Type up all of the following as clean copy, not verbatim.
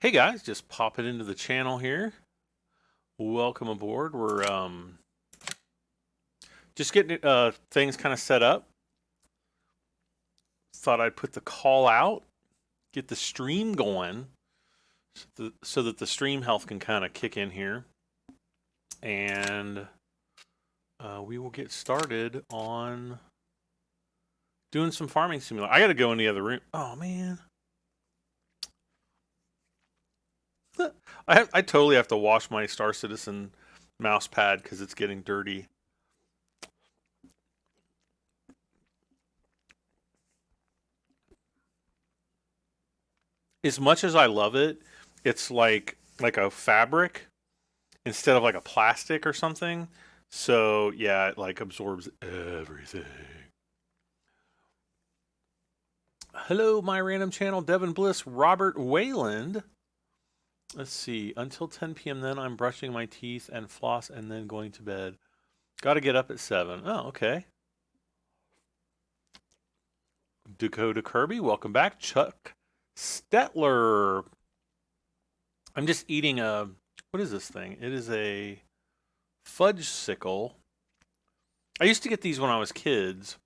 Hey guys, just pop it into the channel here. Welcome aboard. We're just getting things kind of set up. Thought I'd put the call out, get the stream going, so that the stream health can kind of kick in here, and we will get started on doing some farming simulator. I got to go in the other room. Oh man, I totally have to wash my Star Citizen mouse pad because it's getting dirty. As much as I love it, it's like a fabric instead of like a plastic or something. So yeah, it like absorbs everything. Hello, my random channel, Devin Bliss, Robert Wayland. Let's see. Until 10 p.m. Then I'm brushing my teeth and floss and then going to bed. Got to get up at 7. Oh, okay. Dakota Kirby, welcome back. Chuck Stetler. I'm just eating a. What is this thing? It is a fudge sickle. I used to get these when I was kids.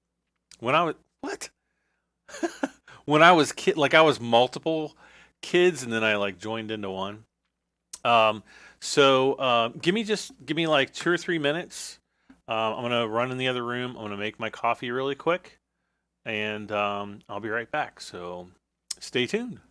When I was what? When I was kid, like I was multiple kids, and then I like joined into one. Um, give me like 2 or 3 minutes. I'm gonna run in the other room. I'm gonna make my coffee really quick, and I'll be right back. So stay tuned.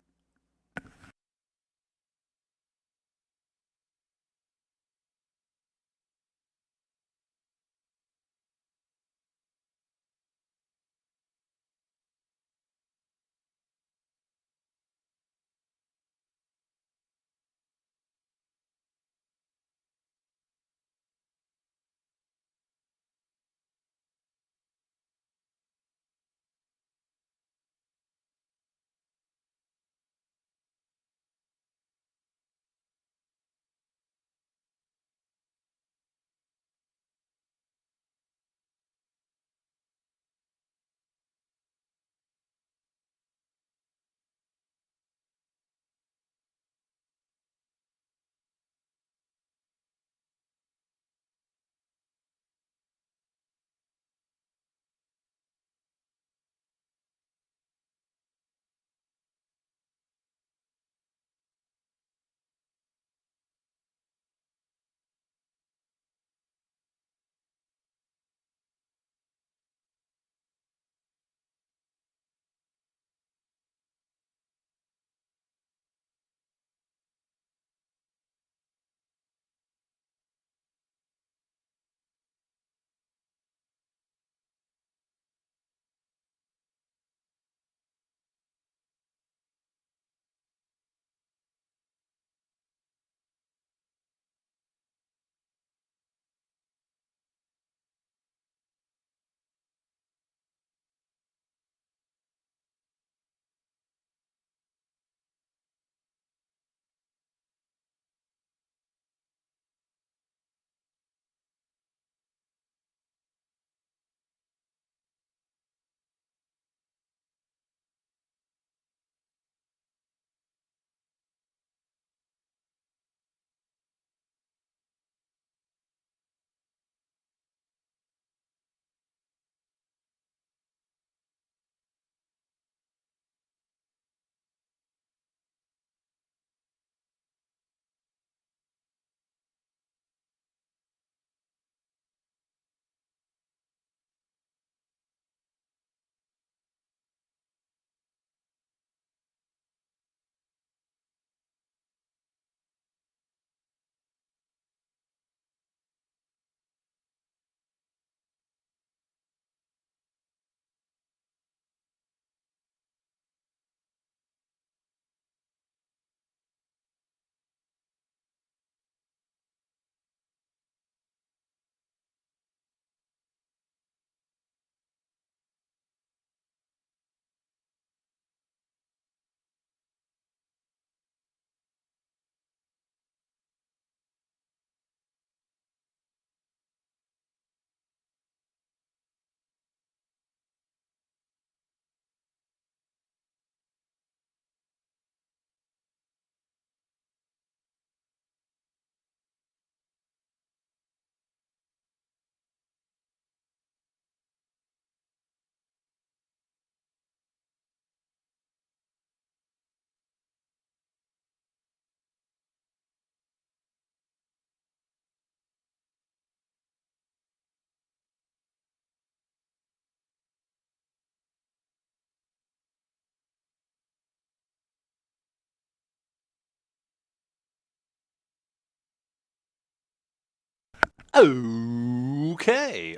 Okay.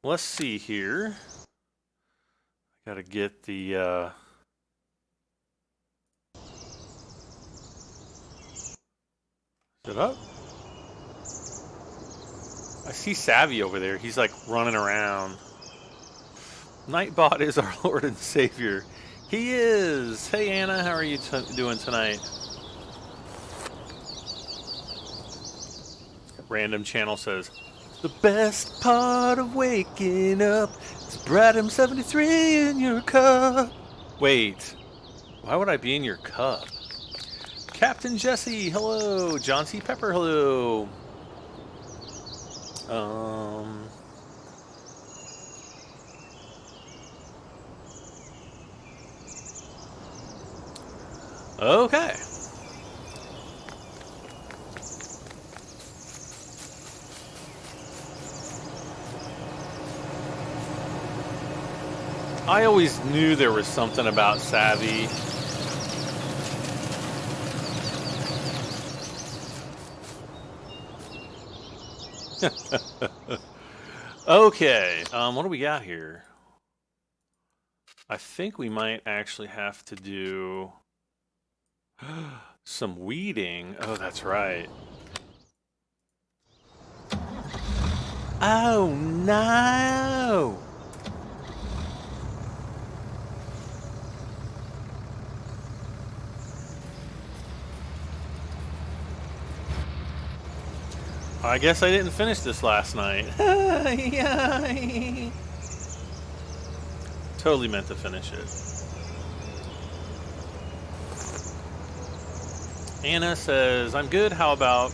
Let's see here. Gotta get the Is it up? I see Savvy over there. He's like running around. Nightbot is our Lord and Savior. He is. Hey Anna, how are you doing tonight? Random channel says, the best part of waking up is Bradham 73 in your cup. Wait, why would I be in your cup? Captain Jesse, hello. John C. Pepper, hello. Okay. I always knew there was something about Savvy. Okay, what do we got here? I think we might actually have to do some weeding. Oh, that's right. Oh, no! I guess I didn't finish this last night. Totally meant to finish it. Anna says, I'm good, how about...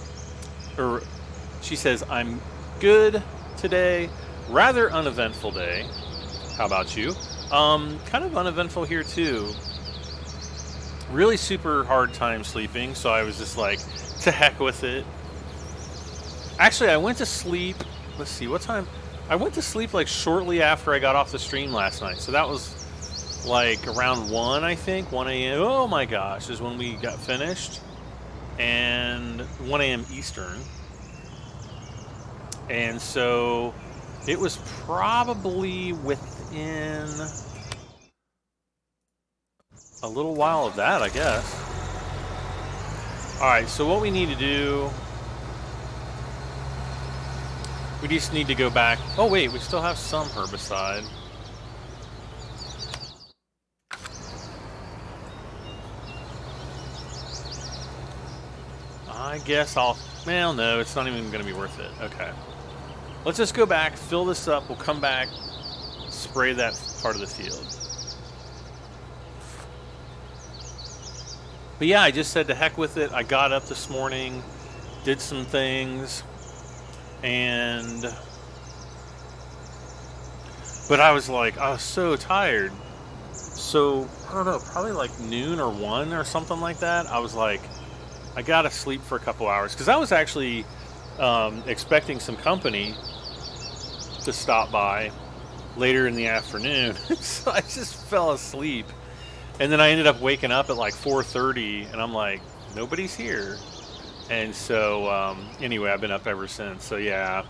Or she says, I'm good today. Rather uneventful day. How about you? Kind of uneventful here too. Really super hard time sleeping, so I was just like, to heck with it. Actually, I went to sleep, let's see, what time? I went to sleep like shortly after I got off the stream last night. So that was like around 1, I think, 1 a.m. Oh my gosh, is when we got finished. And 1 a.m. Eastern. And so it was probably within a little while of that, I guess. All right, so what we need to do... We just need to go back. Oh wait, we still have some herbicide. I guess I'll... Well, no, it's not even going to be worth it. Okay. Let's just go back, fill this up, we'll come back, spray that part of the field. But yeah, I just said to heck with it. I got up this morning, did some things... But I was like, I was so tired. So, I don't know, probably like noon or 1 or something like that. I was like, I gotta sleep for a couple hours. Because I was actually expecting some company to stop by later in the afternoon. So I just fell asleep. And then I ended up waking up at like 4:30 and I'm like, nobody's here. And so, anyway, I've been up ever since. So, yeah.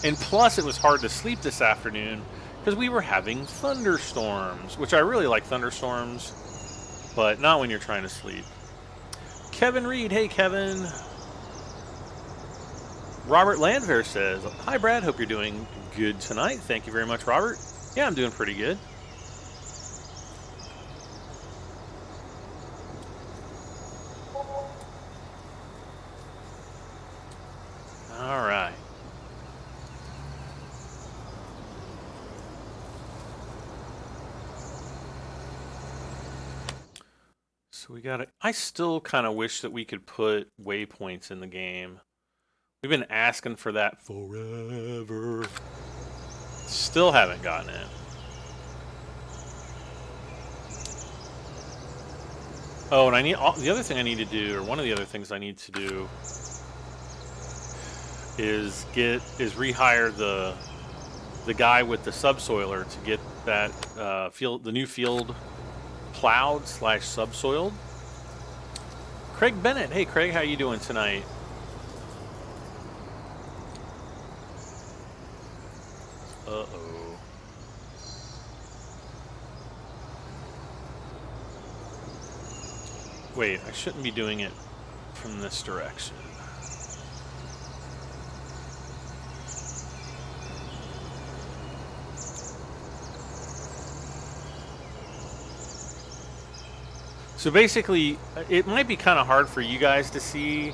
And plus, it was hard to sleep this afternoon because we were having thunderstorms, which I really like thunderstorms, but not when you're trying to sleep. Kevin Reed. Hey, Kevin. Robert Landver says, hi, Brad. Hope you're doing good tonight. Thank you very much, Robert. Yeah, I'm doing pretty good. All right. So we got it. I still kind of wish that we could put waypoints in the game. We've been asking for that forever. Still haven't gotten it. Oh, and I need the other thing I need to do, or one of the other things I need to do, is rehire the guy with the subsoiler to get that the new field plowed / subsoiled. Craig Bennett, hey Craig, how you doing tonight? Uh-oh. Wait, I shouldn't be doing it from this direction. So basically, it might be kind of hard for you guys to see,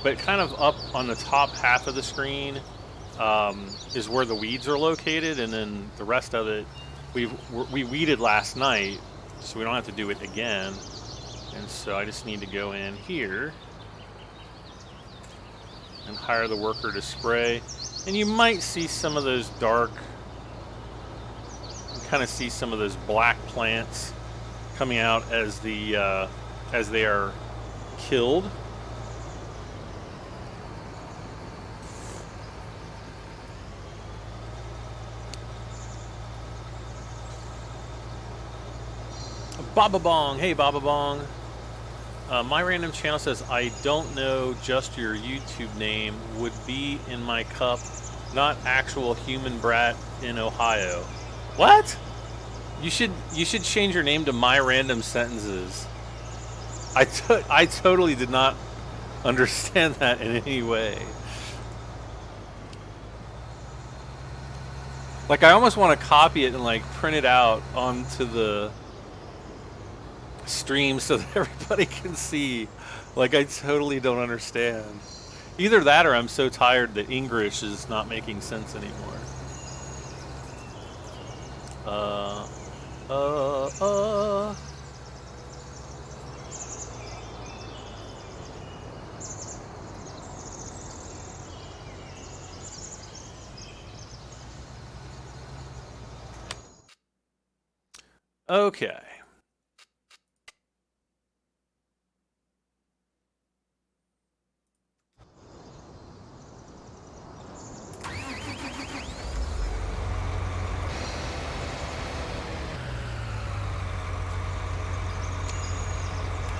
but kind of up on the top half of the screen is where the weeds are located, and then the rest of it, we weeded last night, so we don't have to do it again. And so I just need to go in here and hire the worker to spray. And you might see some of those dark, you kind of see some of those black plants coming out as the as they are killed. Baba Bong, hey Baba Bong. My random channel says I don't know just your YouTube name. Would be in my cup, not actual human brat in Ohio. What? You should change your name to My Random Sentences. I totally did not understand that in any way. Like, I almost want to copy it and like print it out onto the stream so that everybody can see. Like, I totally don't understand. Either that or I'm so tired that English is not making sense anymore. Okay.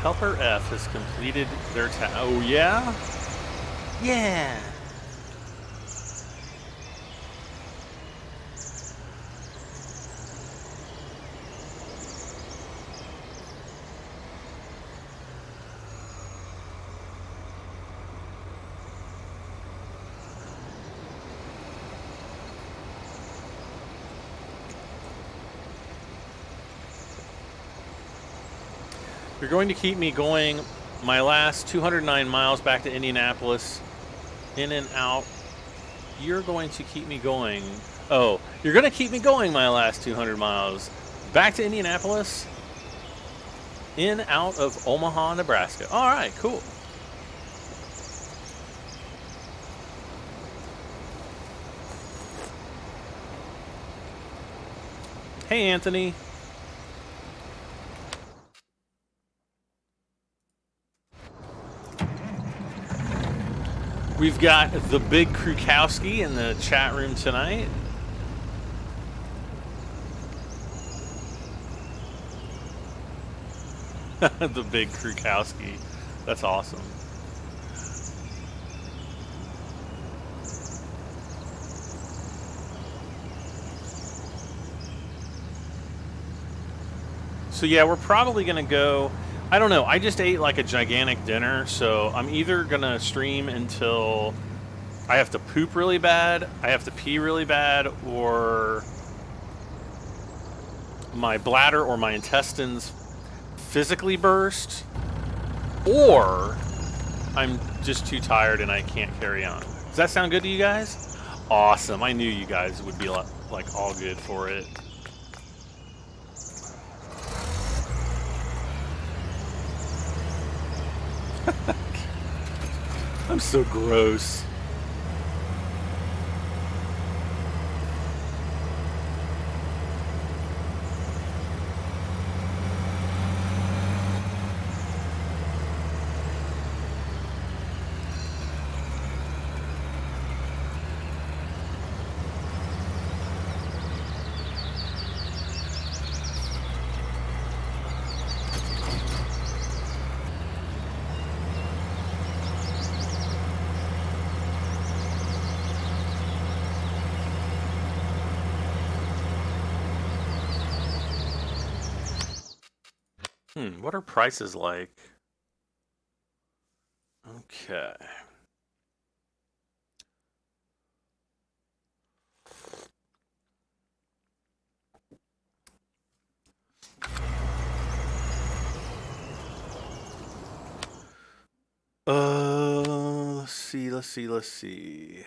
Helper F has completed their task. Oh, yeah? Yeah. You're going to keep me going my last 209 miles back to Indianapolis, in and out. You're going to keep me going. Oh, you're going to keep me going my last 200 miles back to Indianapolis, in out of Omaha, Nebraska. All right, cool. Hey, Anthony. We've got the big Krukowski in the chat room tonight. The big Krukowski. That's awesome. So yeah, we're probably going to go... I don't know. I just ate like a gigantic dinner, so I'm either going to stream until I have to poop really bad, I have to pee really bad, or my bladder or my intestines physically burst, or I'm just too tired and I can't carry on. Does that sound good to you guys? Awesome. I knew you guys would be like all good for it. I'm so gross. What are prices like? Okay. Let's see.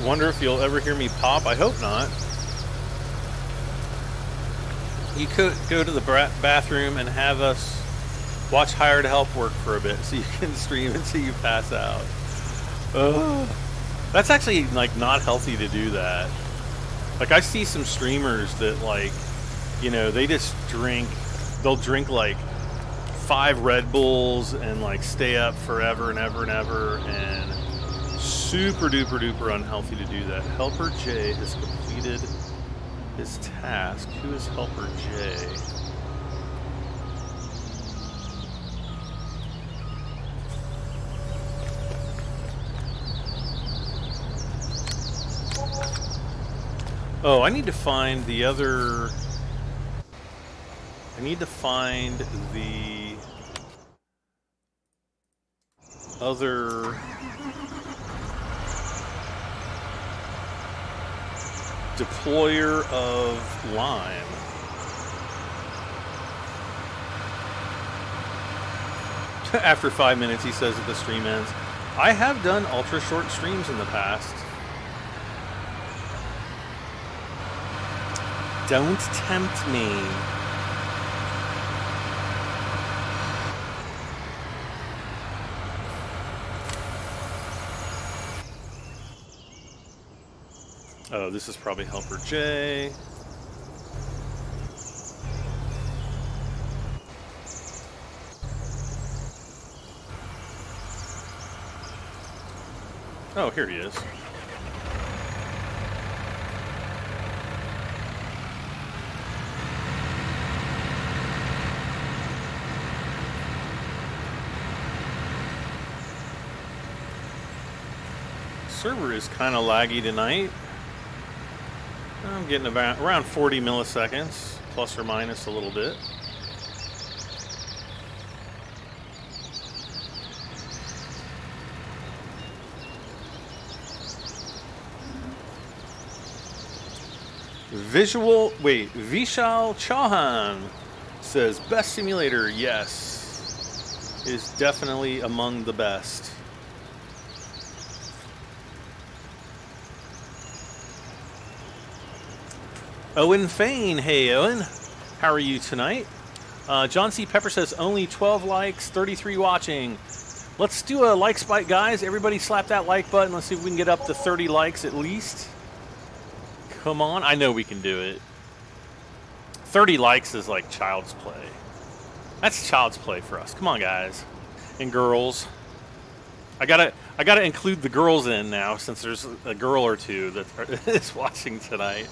Wonder if you'll ever hear me pop. I hope not. You could go to the bathroom and have us watch Hired Help work for a bit so you can stream until you pass out. That's actually like not healthy to do that. Like I see some streamers that like, you know, they just they'll drink like 5 Red Bulls and like stay up forever and ever and ever, and super duper duper unhealthy to do that. Helper J has completed his task. Who is Helper J? Oh, I need to find the other... I need to find the other... deployer of Lime. After 5 minutes, he says that the stream ends. I have done ultra short streams in the past. Don't tempt me. Oh, this is probably Helper J. Oh, here he is. Server is kind of laggy tonight. I'm getting about around 40 milliseconds, plus or minus a little bit. Vishal Chauhan says, best simulator, yes. Is definitely among the best. Owen Fain, hey Owen, how are you tonight? John C. Pepper says, only 12 likes, 33 watching. Let's do a like spike, guys. Everybody slap that like button. Let's see if we can get up to 30 likes at least. Come on, I know we can do it. 30 likes is like child's play. That's child's play for us. Come on, guys and girls. I gotta include the girls in now, since there's a girl or two that is watching tonight.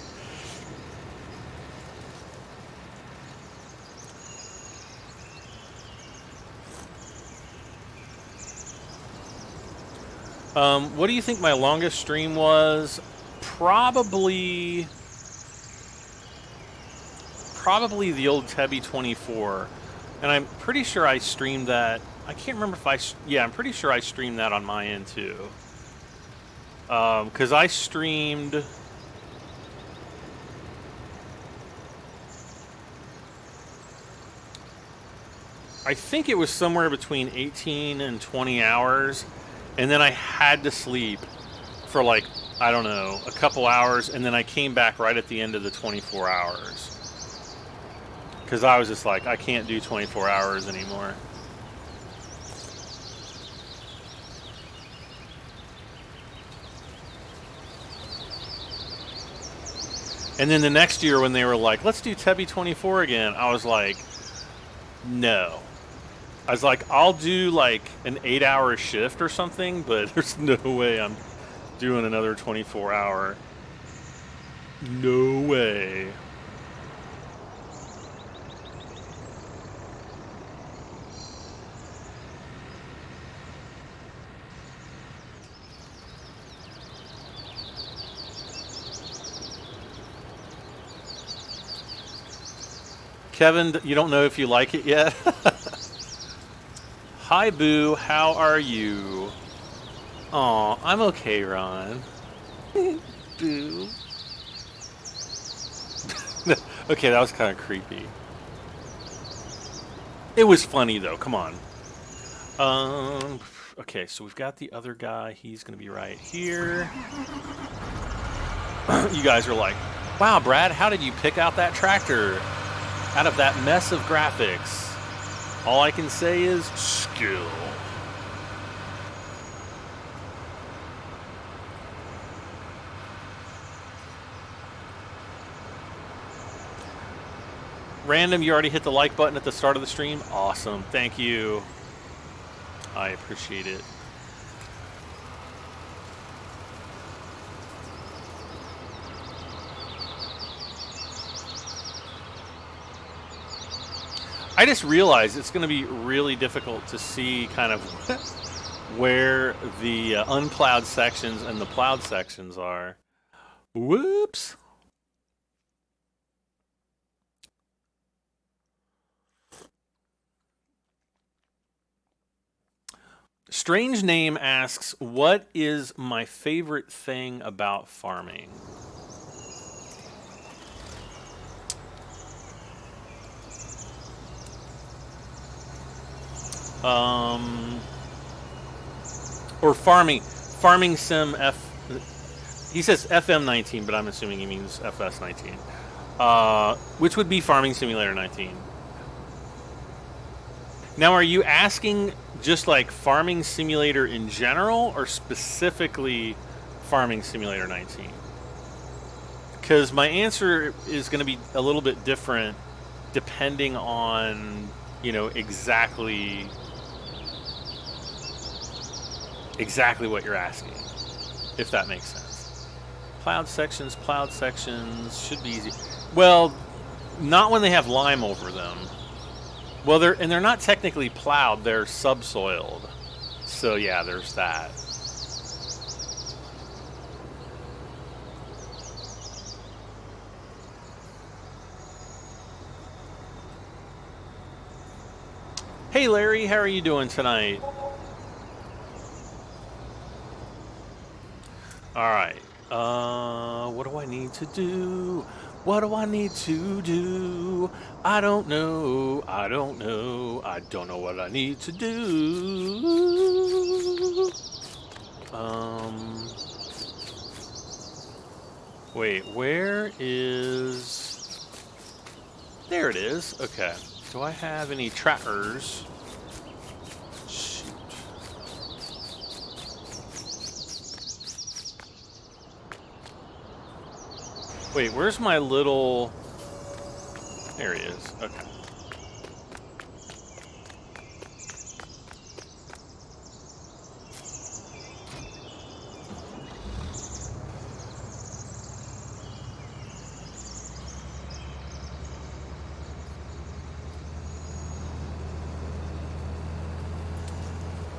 What do you think my longest stream was? Probably the old Tebby 24. And I'm pretty sure I streamed that. I can't remember if yeah, I'm pretty sure I streamed that on my end too. Because I streamed... I think it was somewhere between 18 and 20 hours. And then I had to sleep for like, I don't know, a couple hours. And then I came back right at the end of the 24 hours. Because I was just like, I can't do 24 hours anymore. And then the next year when they were like, let's do Tebby 24 again, I was like, no. I was like, I'll do like an 8-hour shift or something, but there's no way I'm doing another 24-hour. No way. Kevin, you don't know if you like it yet? Hi, Boo. How are you? Aw, I'm okay, Ron. Boo. Okay, that was kind of creepy. It was funny, though. Come on. Okay, so we've got the other guy. He's going to be right here. You guys are like, wow, Brad, how did you pick out that tractor out of that mess of graphics? All I can say is skill. Random, you already hit the like button at the start of the stream? Awesome. Thank you. I appreciate it. I just realized it's going to be really difficult to see kind of where the unplowed sections and the plowed sections are. Whoops. Strange Name asks, what is my favorite thing about farming? Or farming sim he says FM19, but I'm assuming he means FS19. Which would be Farming Simulator 19. Now, are you asking just like Farming Simulator in general, or specifically Farming Simulator 19? Because my answer is going to be a little bit different depending on, you know, exactly what you're asking, if that makes sense. Plowed sections should be easy. Well, not when they have lime over them. Well, they're not technically plowed, they're subsoiled. So yeah, there's that. Hey Larry, how are you doing tonight? Alright. What do I need to do? What do I need to do? I don't know. I don't know what I need to do. Wait, where is... There it is. Okay. Do I have any trackers? Shoot. Wait, where's my little... There he is. Okay.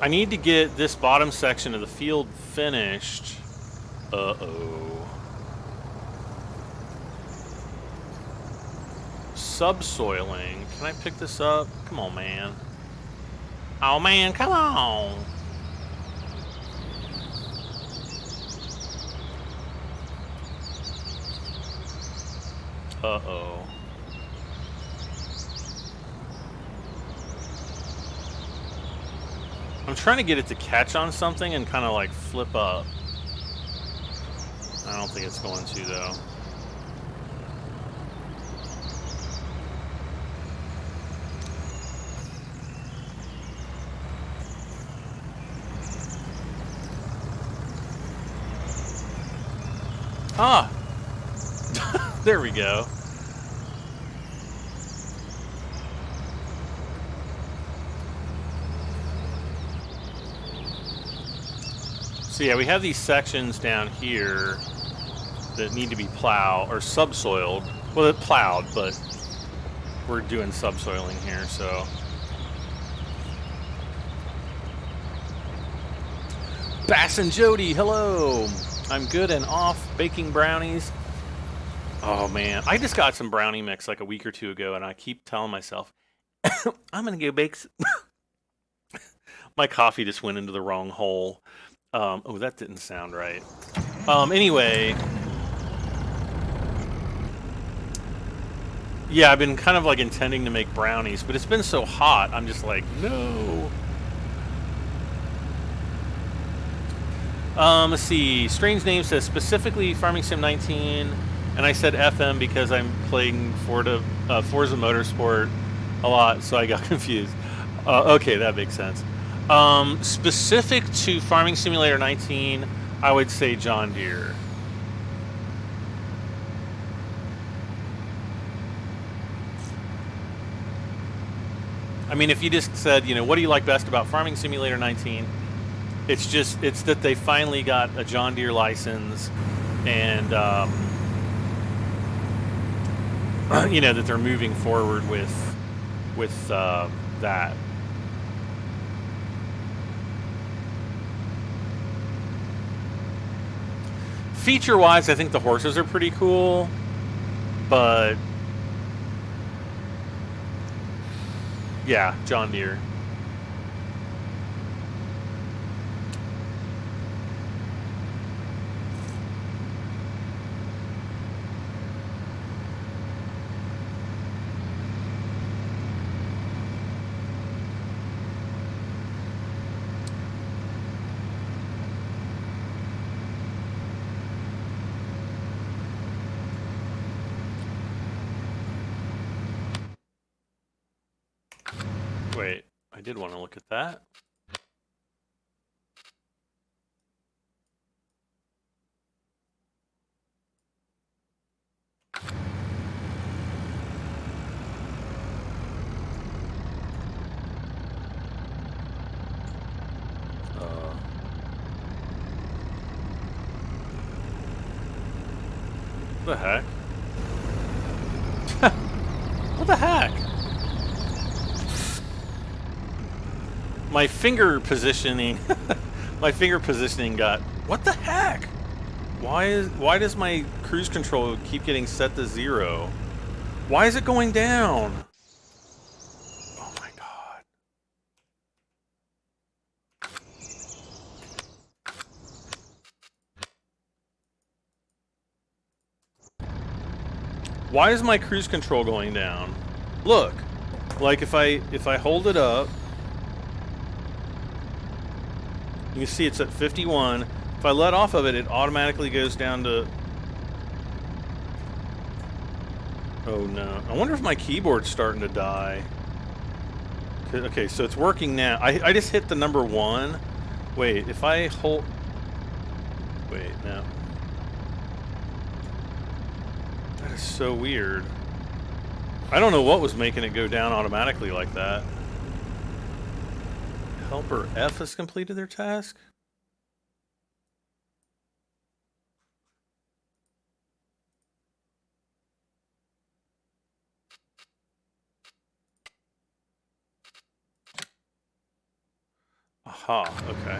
I need to get this bottom section of the field finished. Uh-oh. Subsoiling. Can I pick this up? Come on, man. Oh, man, come on. Uh-oh. I'm trying to get it to catch on something and kind of like flip up. I don't think it's going to, though. Ah! There we go. So yeah, we have these sections down here that need to be plowed or subsoiled. Well, it plowed, but we're doing subsoiling here, so. Bass and Jody, hello. I'm good and off baking brownies. Oh man, I just got some brownie mix like a week or two ago, and I keep telling myself, I'm gonna go bake. My coffee just went into the wrong hole. Oh, that didn't sound right. Anyway. Yeah, I've been kind of like intending to make brownies, but it's been so hot, I'm just like, no. Let's see. Strange Name says specifically Farming Sim 19, and I said FM because I'm playing Forza Motorsport a lot, so I got confused. Okay, that makes sense. Specific to Farming Simulator 19, I would say John Deere. I mean, if you just said, you know, what do you like best about Farming Simulator 19? It's that they finally got a John Deere license, and you know, that they're moving forward with that. Feature-wise, I think the horses are pretty cool, but yeah, John Deere. Wait, I did want to look at that. What the heck? What the heck? My finger positioning, my finger positioning got. What the heck? Why does my cruise control keep getting set to 0? Why is it going down? Oh my god. Why is my cruise control going down? Look, like if I hold it up, you can see it's at 51. If I let off of it, it automatically goes down to... Oh no. I wonder if my keyboard's starting to die. Okay, so it's working now. I just hit the number 1. Wait, if I hold... Wait, no. That is so weird. I don't know what was making it go down automatically like that. Helper F has completed their task? Aha, okay.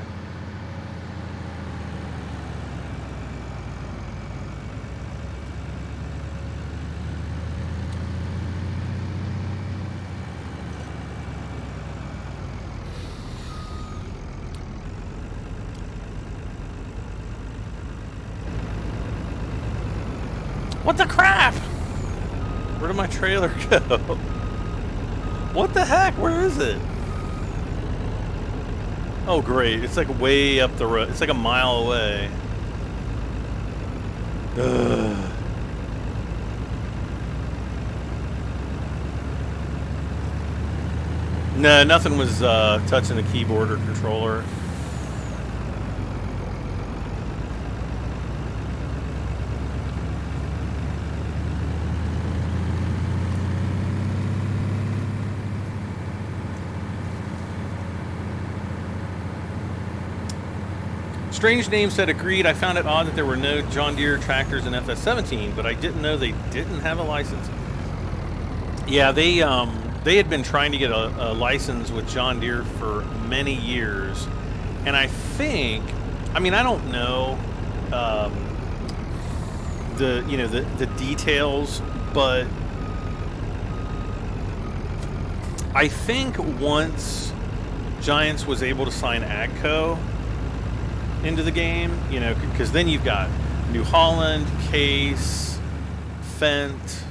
What the crap? Where did my trailer go? What the heck? Where is it? Oh great, it's like way up the road. It's like a mile away. Ugh. No, nothing was touching the keyboard or controller. Strange Name said, agreed. I found it odd that there were no John Deere tractors in FS17, but I didn't know they didn't have a license. Yeah, they had been trying to get a license with John Deere for many years, and I think, I mean, I don't know the details, but I think once Giants was able to sign AGCO into the game, you know, because then you've got New Holland, Case, Fendt,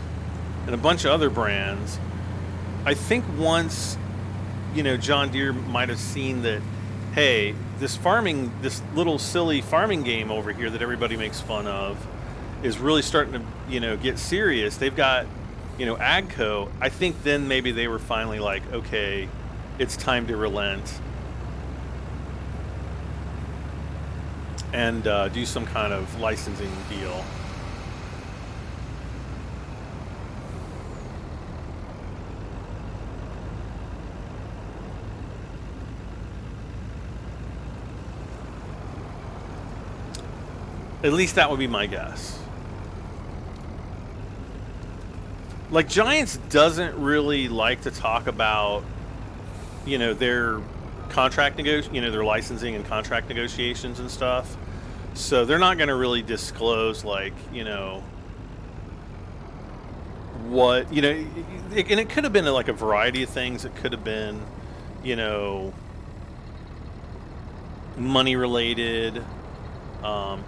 and a bunch of other brands. I think once, you know, John Deere might have seen that, hey, this little silly farming game over here that everybody makes fun of is really starting to, you know, get serious. They've got, you know, AGCO. I think then maybe they were finally like, okay, it's time to relent and do some kind of licensing deal. At least that would be my guess. Like, Giants doesn't really like to talk about, you know, their their licensing and contract negotiations and stuff. So they're not going to really disclose, like, you know, what, you know, and it could have been like a variety of things. It could have been, you know, money related.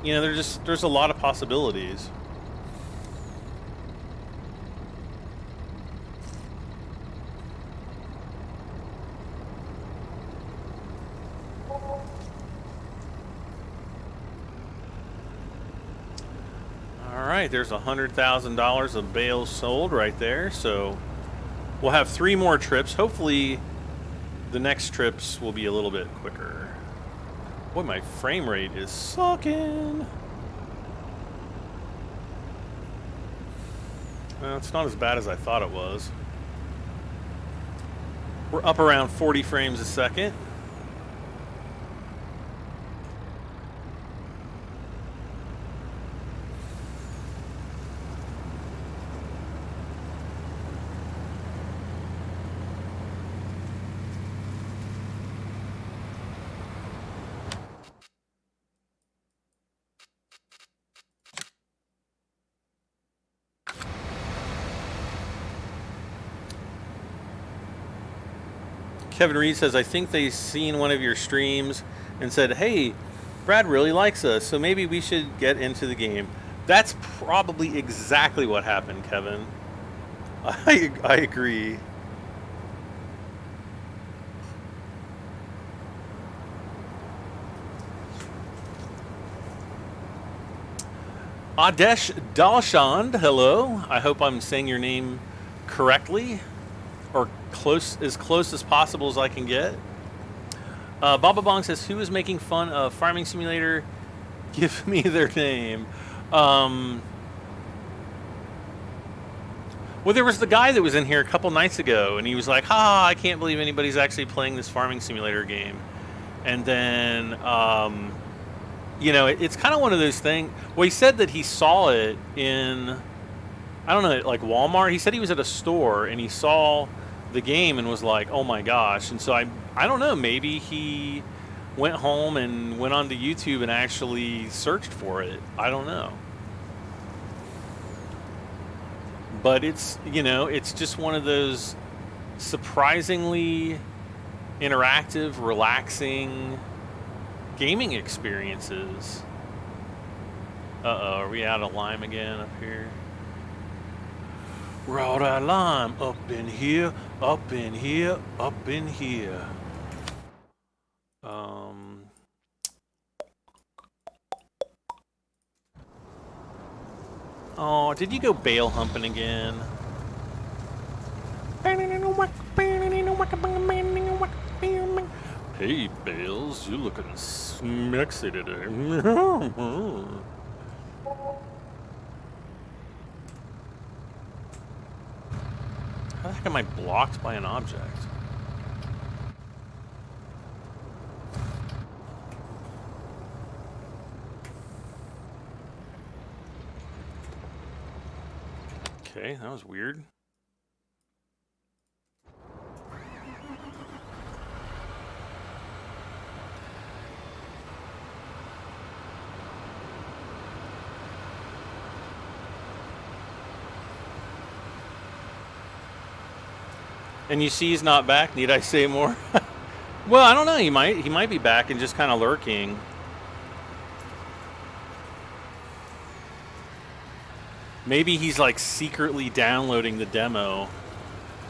You know, there's a lot of possibilities. Alright, there's $100,000 of bales sold right there, so we'll have 3 more trips. Hopefully the next trips will be a little bit quicker. Boy, my frame rate is sucking. Well, it's not as bad as I thought it was. We're up around 40 frames a second. Kevin Reed says, I think they seen one of your streams and said, hey, Brad really likes us, so maybe we should get into the game. That's probably exactly what happened, Kevin. I agree. Adesh Dalshand, hello. I hope I'm saying your name correctly, or as close as possible as I can get. Baba Bong says, who is making fun of Farming Simulator? Give me their name. Well, there was the guy that was in here a couple nights ago, and he was like, ha, I can't believe anybody's actually playing this Farming Simulator game. And then, you know, it's kind of one of those things. Well, he said that he saw it in, I don't know, like Walmart. He said he was at a store, and he saw the game and was like, oh my gosh. And so I don't know, maybe he went home and went onto YouTube and actually searched for it. I don't know. But it's, you know, it's just one of those surprisingly interactive, relaxing gaming experiences. Uh-oh, are we out of lime again up here? We're out of lime up in here, up in here, up in here. Oh, did you go bale humping again? Hey, Bales, you looking smexy today. How the heck am I blocked by an object? Okay, that was weird. And you see he's not back. Need I say more? Well, I don't know. He might be back and just kind of lurking. Maybe he's like secretly downloading the demo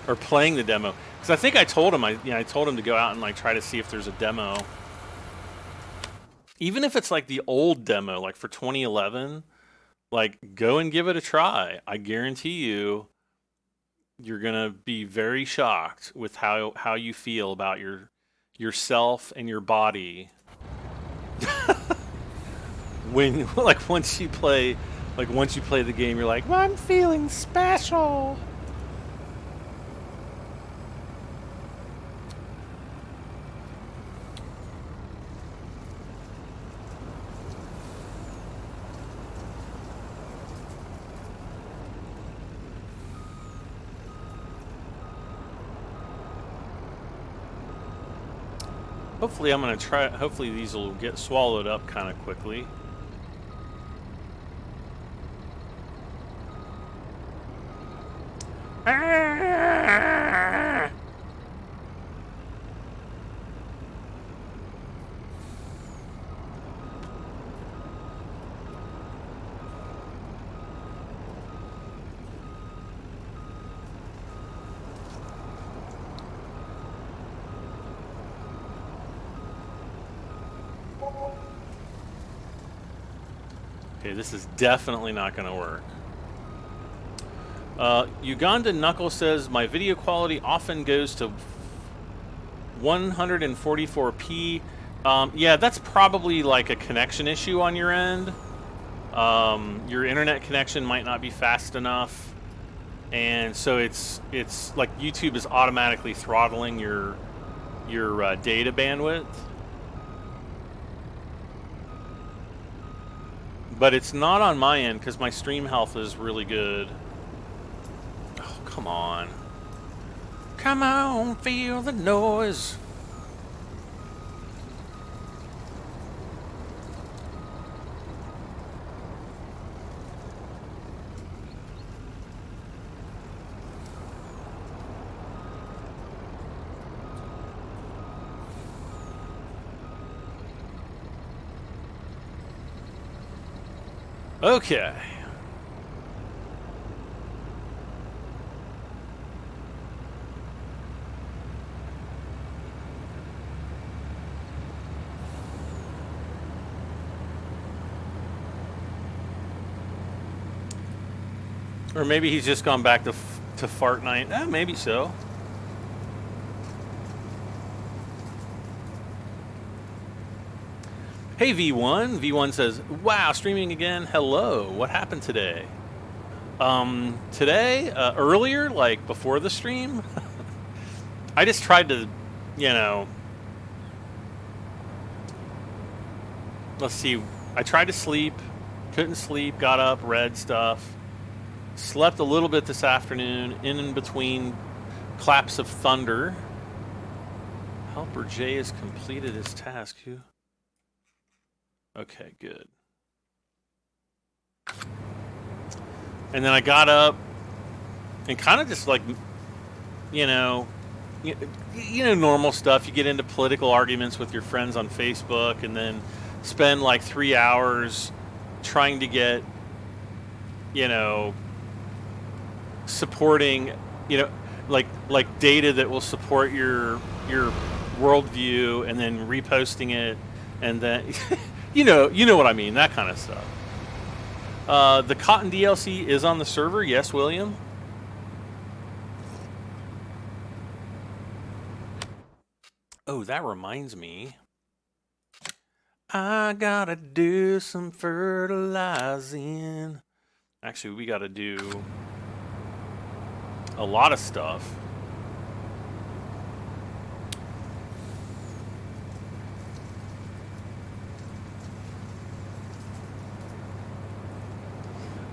or playing the demo. Because I think I told him I told him to go out and like try to see if there's a demo. Even if it's like the old demo, like for 2011, like go and give it a try. I guarantee you're gonna be very shocked with how you feel about yourself and your body when once you play the game. You're like, well, I'm feeling special. Hopefully I'm going to try, hopefully these will get swallowed up kind of quickly. Okay, this is definitely not going to work. Uganda Knuckle says, my video quality often goes to 144p. Yeah, that's probably like a connection issue on your end. Your internet connection might not be fast enough. And so it's like YouTube is automatically throttling your data bandwidth. But it's not on my end because my stream health is really good. Oh, come on. Come on, feel the noise. Okay. Or maybe he's just gone back to fart night. Maybe so. Hey V1. V1 says, wow, streaming again. Hello. What happened today? Today, earlier, like before the stream, I just tried to, you know, let's see. I tried to sleep, couldn't sleep, got up, read stuff, slept a little bit this afternoon, in between claps of thunder. Helper J has completed his task. Okay, good. And then I got up and kind of just like, you know, normal stuff. You get into political arguments with your friends on Facebook and then spend like 3 hours trying to get, you know, supporting, you know, like data that will support your worldview, and then reposting it, and then you know what I mean, that kind of stuff. The Cotton DLC is on the server. Yes, William. Oh, that reminds me. I gotta do some fertilizing. Actually, we gotta do a lot of stuff.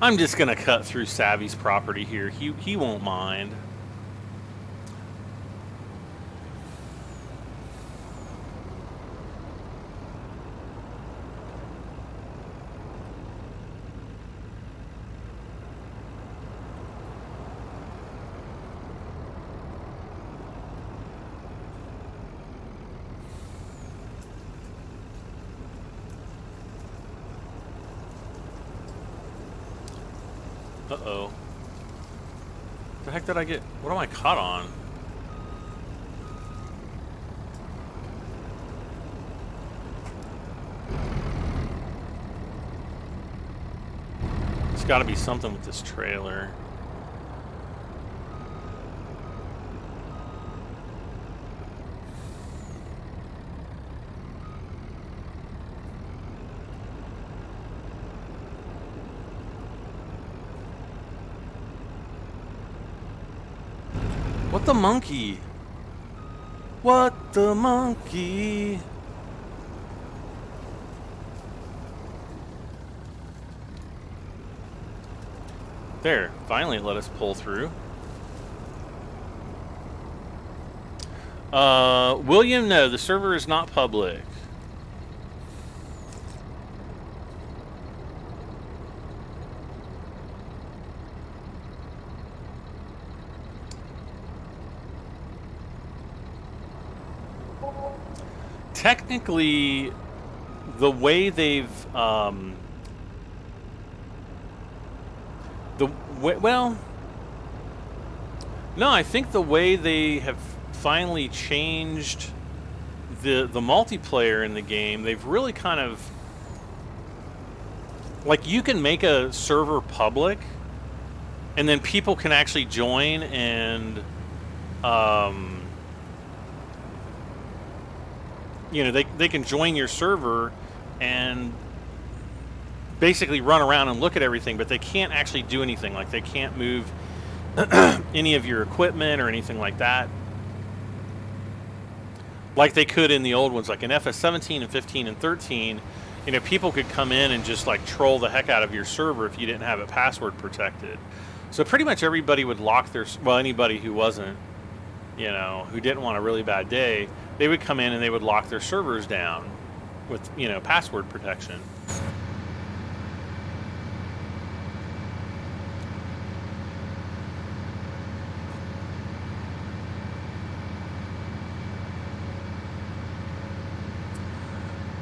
I'm just gonna cut through Savvy's property here. He won't mind. Uh-oh. The heck did I get? What am I caught on? There's got to be something with this trailer. What the monkey? What the monkey? There, finally it let us pull through. William, no, the server is not public. Technically, the way they've well, no, I think the way they have finally changed the multiplayer in the game, they've really kind of, like, you can make a server public, and then people can actually join and you know, they can join your server and basically run around and look at everything, but they can't actually do anything. Like, they can't move any of your equipment or anything like that, like they could in the old ones. Like in FS17 and 15 and 13, you know, people could come in and just like troll the heck out of your server if you didn't have it password protected. So pretty much everybody would lock their, well, anybody who wasn't, you know, who didn't want a really bad day, they would come in and they would lock their servers down with, you know, password protection.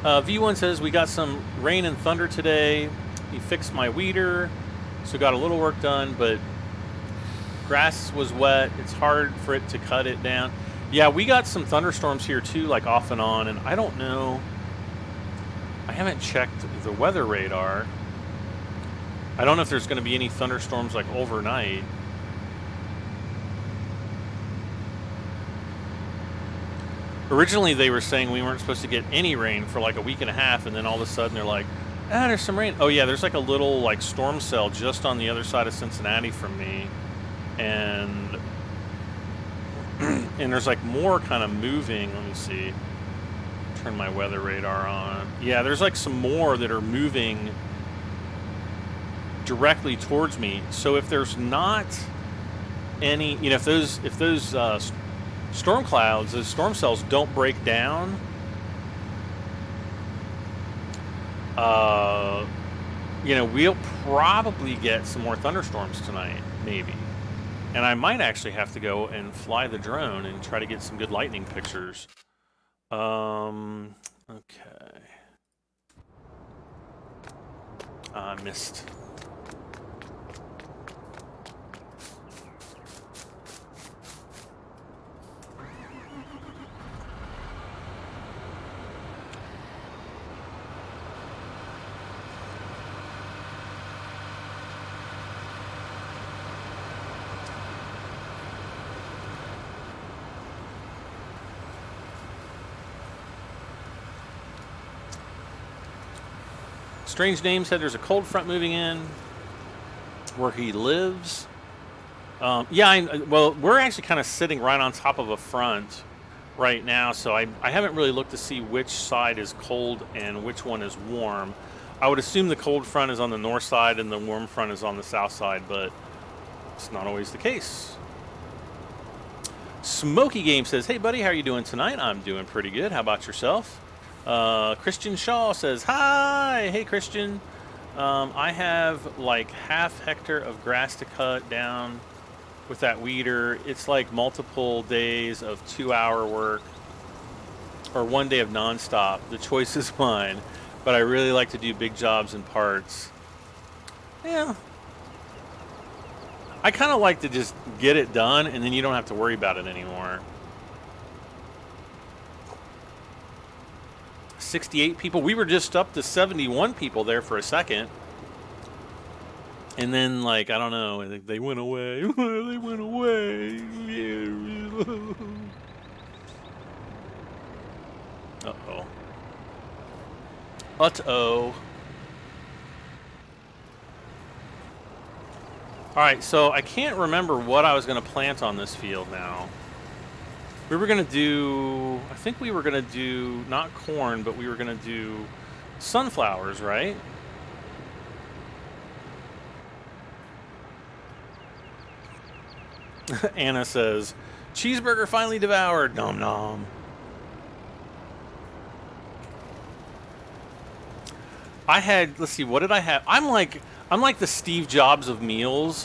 V1 says, we got some rain and thunder today. He fixed my weeder, so got a little work done, but grass was wet. It's hard for it to cut it down. Yeah, we got some thunderstorms here too, like off and on, and I don't know. I haven't checked the weather radar. I don't know if there's going to be any thunderstorms like overnight. Originally, they were saying we weren't supposed to get any rain for like a week and a half, and then all of a sudden they're like, ah, there's some rain. Oh yeah, there's like a little like storm cell just on the other side of Cincinnati from me, and and there's like more kind of moving. Let me see. Turn my weather radar on. Yeah, there's like some more that are moving directly towards me. So if there's not any, you know, if those storm clouds, those storm cells don't break down, you know, we'll probably get some more thunderstorms tonight, maybe. And I might actually have to go and fly the drone and try to get some good lightning pictures. Okay. I missed. Strange Name said there's a cold front moving in where he lives. Yeah, well, we're actually kind of sitting right on top of a front right now, so I haven't really looked to see which side is cold and which one is warm. I would assume the cold front is on the north side and the warm front is on the south side, but it's not always the case. Smoky Game says, hey buddy, how are you doing tonight? I'm doing pretty good. How about yourself? Christian Shaw says, hi. Hey Christian. I have like half hectare of grass to cut down with that weeder. It's like multiple days of 2-hour work or 1 day of nonstop. The choice is mine, but I really like to do big jobs and parts. Yeah. I kind of like to just get it done and then you don't have to worry about it anymore. 68 people. We were just up to 71 people there for a second. And then, like, I don't know, they went away. They went away. Uh-oh. Uh-oh. Alright, so I can't remember what I was going to plant on this field now. We were going to do... I think we were going to do, not corn, but we were going to do sunflowers, right? Anna says, cheeseburger finally devoured. Nom nom. I had, let's see, what did I have? I'm like the Steve Jobs of meals,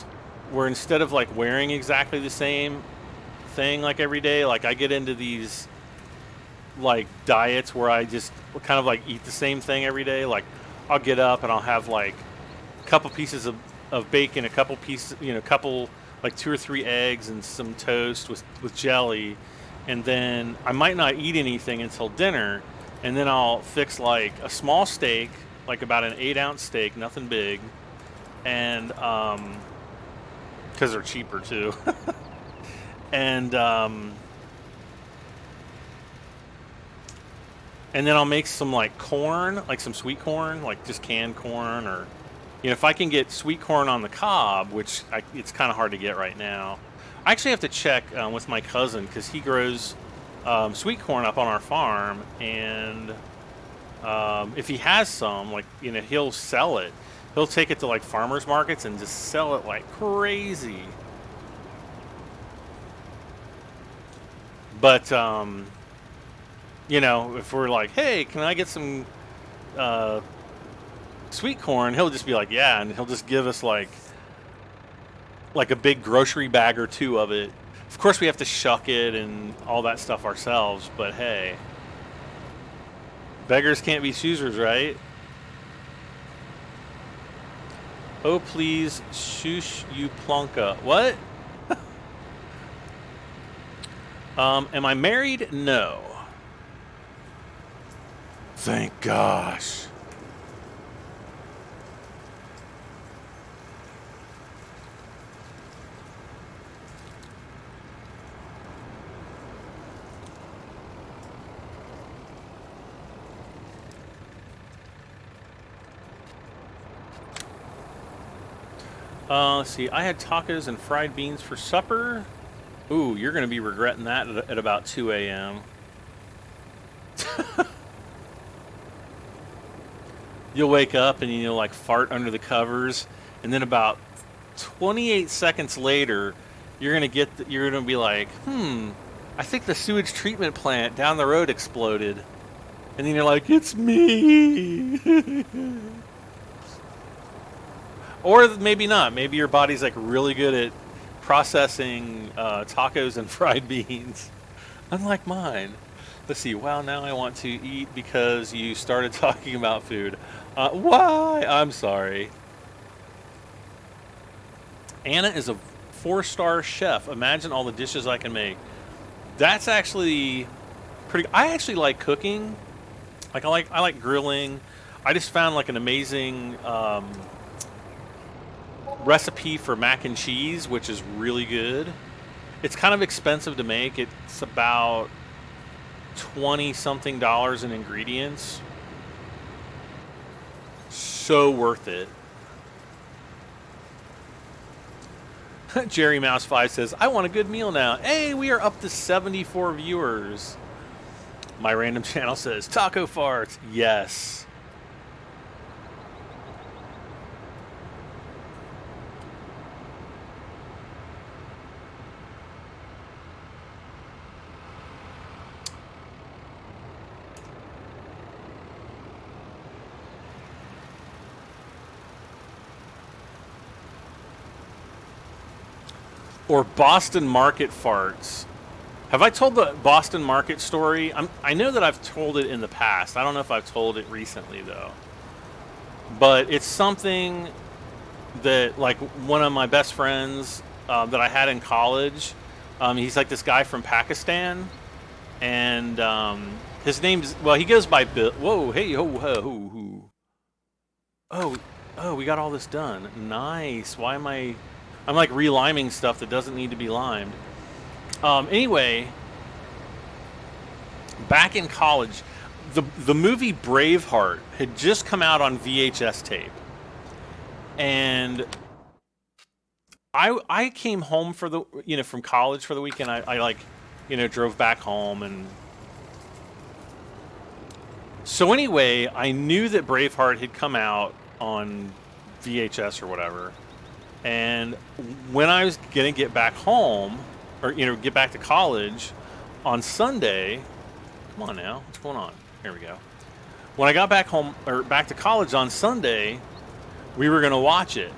where instead of like wearing exactly the same thing like every day, like I get into these like diets where I just kind of like eat the same thing every day. Like I'll get up and I'll have like a couple pieces of bacon, a couple pieces, you know, couple like 2 or 3 eggs and some toast with jelly, and then I might not eat anything until dinner, and then I'll fix like a small steak, like about an 8-ounce steak, nothing big, and because they're cheaper too. And then I'll make some like corn, like some sweet corn, like just canned corn, or you know, if I can get sweet corn on the cob, which it's kind of hard to get right now. I actually have to check with my cousin because he grows sweet corn up on our farm, and if he has some, like, you know, he'll sell it. He'll take it to like farmers markets and just sell it like crazy. But you know, if we're like, hey, can I get some sweet corn, he'll just be like, yeah, and he'll just give us like a big grocery bag or 2 of it. Of course we have to shuck it and all that stuff ourselves, but hey, beggars can't be choosers, right? Oh please, shush you plonka. What? Am I married? No. Thank gosh. Let's see. I had tacos and fried beans for supper. Ooh, you're going to be regretting that at about 2 a.m. You'll wake up and you'll like fart under the covers, and then about 28 seconds later, you're going to be like, I think the sewage treatment plant down the road exploded. And then you're like, it's me. Or maybe not. Maybe your body's like really good at processing tacos and fried beans. Unlike mine. Let's see. Wow, now I want to eat because you started talking about food. Why? I'm sorry. Anna is a 4-star chef. Imagine all the dishes I can make. That's actually pretty... I actually like cooking. Like I like grilling. I just found like an amazing... recipe for mac and cheese, which is really good. It's kind of expensive to make. It's about $20-something in ingredients. So worth it. Jerry Mouse 5 says, I want a good meal now. Hey, we are up to 74 viewers. My random channel says, taco farts. Yes. or Boston Market farts. Have I told the Boston Market story? I know that I've told it in the past. I don't know if I've told it recently, though. But it's something that, like, one of my best friends that I had in college, he's like this guy from Pakistan. And his name's, well, he goes by Bill. Whoa, hey, ho, ho, ho. Oh, we got all this done. Nice. Why am I'm like reliming stuff that doesn't need to be limed. Anyway, back in college, the movie Braveheart had just come out on VHS tape. And I came home for the, from college for the weekend. I like, drove back home. And so anyway, I knew that Braveheart had come out on VHS or whatever. And when I was going to get back home, or, get back to college on Sunday, come on now, what's going on? Here we go. When I got back home, or back to college on Sunday, we were going to watch it.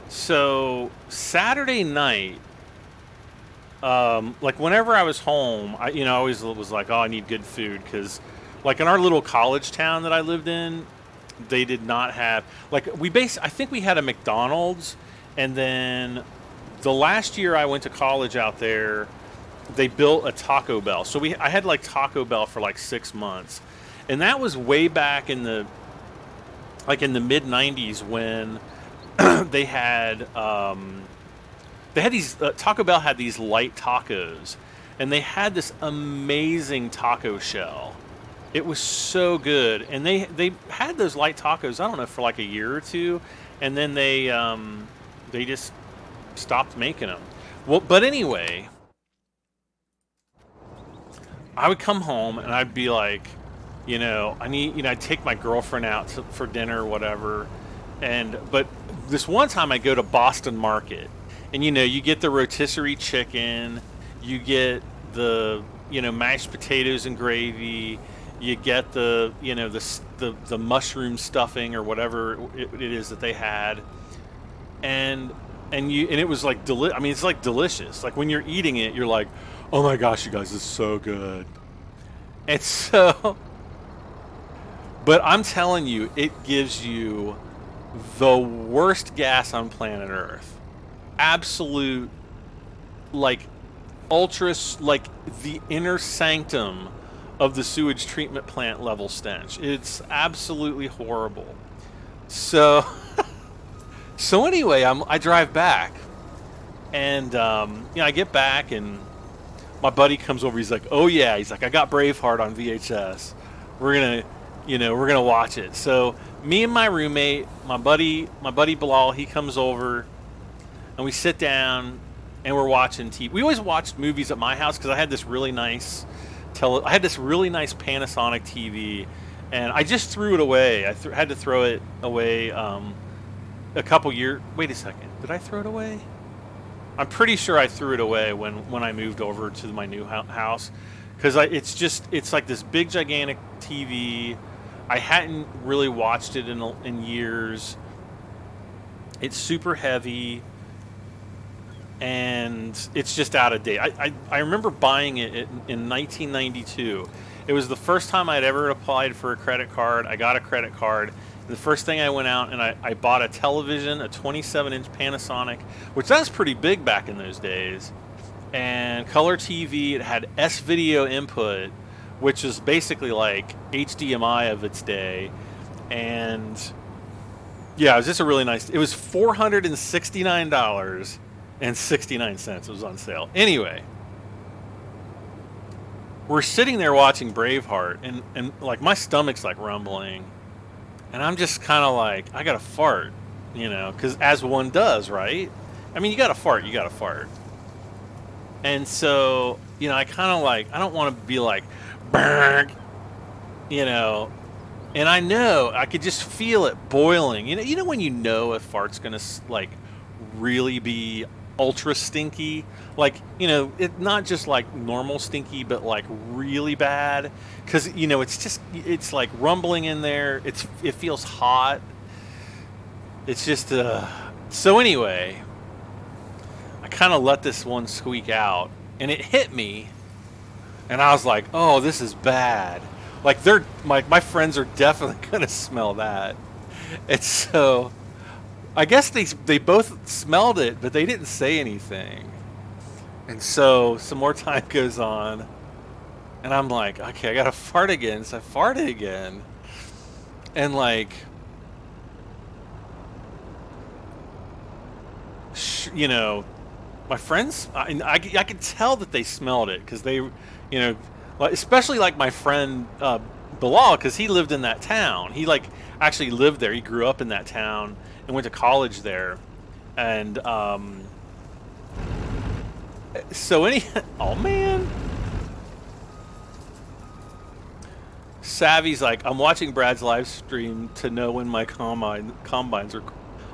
So Saturday night, like whenever I was home, I always was like, oh, I need good food, because like in our little college town that I lived in, they did not have, like, I think we had a McDonald's, and then the last year I went to college out there, they built a Taco Bell. So I had like Taco Bell for like 6 months, and that was way back in the mid 90s when they had these Taco Bell had these light tacos, and they had this amazing taco shell. It was so good, and they had those light tacos, I don't know, for like a year or two, and then they just stopped making them. Well, but anyway, I would come home and I'd be like, I'd take my girlfriend out for dinner or whatever, but this one time I go to Boston Market, and you get the rotisserie chicken, you get the mashed potatoes and gravy. You get the the mushroom stuffing or whatever it is that they had, and it was like it's like delicious. Like when you're eating it, you're like, oh my gosh, you guys, this is so good. And so, but I'm telling you, it gives you the worst gas on planet Earth. Absolute, like, ultra, like the inner sanctum of the sewage treatment plant level stench. It's absolutely horrible. So, so anyway, I drive back, and I get back, and my buddy comes over. He's like, "Oh yeah," he's like, "I got Braveheart on VHS. We're gonna watch it." So me and my roommate, my buddy Bilal, he comes over, and we sit down, and we're watching TV. We always watched movies at my house because I had this really nice Panasonic TV, and I just threw it away. I had to throw it away a couple years. Wait a second, did I throw it away? I'm pretty sure I threw it away when I moved over to my new house, because it's like this big gigantic TV. I hadn't really watched it in years. It's super heavy, and it's just out of date. I remember buying it in 1992. It was the first time I'd ever applied for a credit card. I got a credit card. The first thing I went out and I bought a television, a 27-inch Panasonic, which that's pretty big back in those days, and color TV. It had S-video input, which is basically like HDMI of its day, and yeah, it was just a really nice. It was $469.69. It was on sale. Anyway, we're sitting there watching Braveheart, and like my stomach's like rumbling. And I'm just kind of like, I gotta fart, because as one does, right? I mean, you gotta fart. And so, I kind of like, I don't want to be like, burn, and I know, I could just feel it boiling. You know when a fart's gonna like really be ultra stinky, like, it not just like normal stinky, but like really bad, because it's like rumbling in there. It feels hot. It's just so anyway, I kind of let this one squeak out, and it hit me, and I was like, "Oh, this is bad." Like my friends are definitely gonna smell that, and so I guess they both smelled it, but they didn't say anything. And so some more time goes on, and I'm like, "Okay, I gotta fart again." So I farted again, and like, you know, my friends, I could tell that they smelled it because they, especially like my friend Bilal, because he lived in that town. He like actually lived there. He grew up in that town and went to college there. And so oh man, Savvy's like, I'm watching Brad's live stream to know when my combines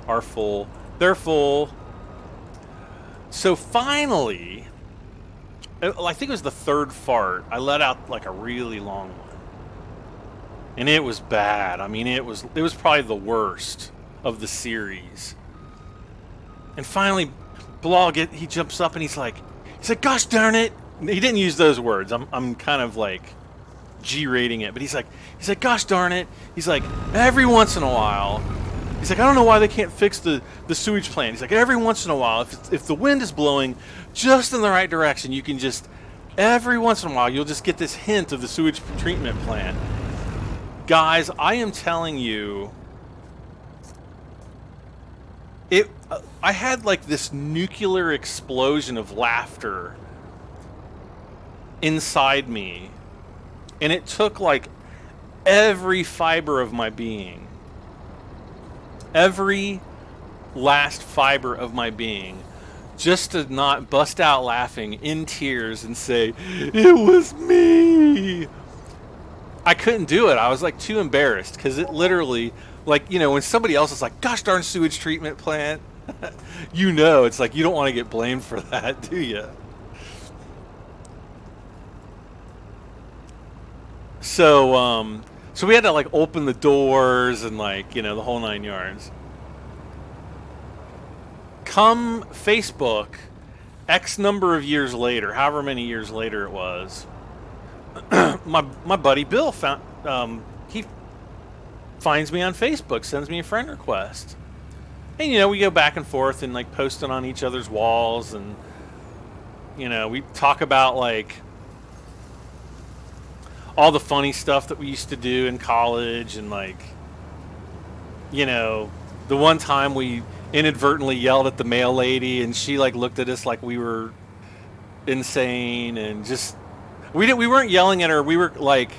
are full. They're full. So finally, I think it was the third fart, I let out like a really long one, and it was bad. I mean, it was probably the worst of the series. And finally, Bilal he jumps up and he's like, "Gosh darn it!" He didn't use those words. I'm kind of like G-rating it, but he's like, "Gosh darn it!" He's like, every once in a while. He's like, I don't know why they can't fix the sewage plant. He's like, every once in a while, if the wind is blowing just in the right direction, you can just, every once in a while, you'll just get this hint of the sewage treatment plant. Guys, I am telling you, I had like this nuclear explosion of laughter inside me, and it took like every fiber of my being. Every last fiber of my being, just to not bust out laughing in tears and say, "It was me." I couldn't do it. I was like too embarrassed because it literally, like, when somebody else is like, "Gosh darn sewage treatment plant," it's like you don't want to get blamed for that, do you? So we had to like open the doors and like, the whole 9 yards. Come Facebook, X number of years later, however many years later it was, my buddy Bill he finds me on Facebook, sends me a friend request. And we go back and forth and like posting on each other's walls, and we talk about like all the funny stuff that we used to do in college, and like, the one time we inadvertently yelled at the mail lady, and she like looked at us like we were insane, and just we weren't yelling at her. We were like,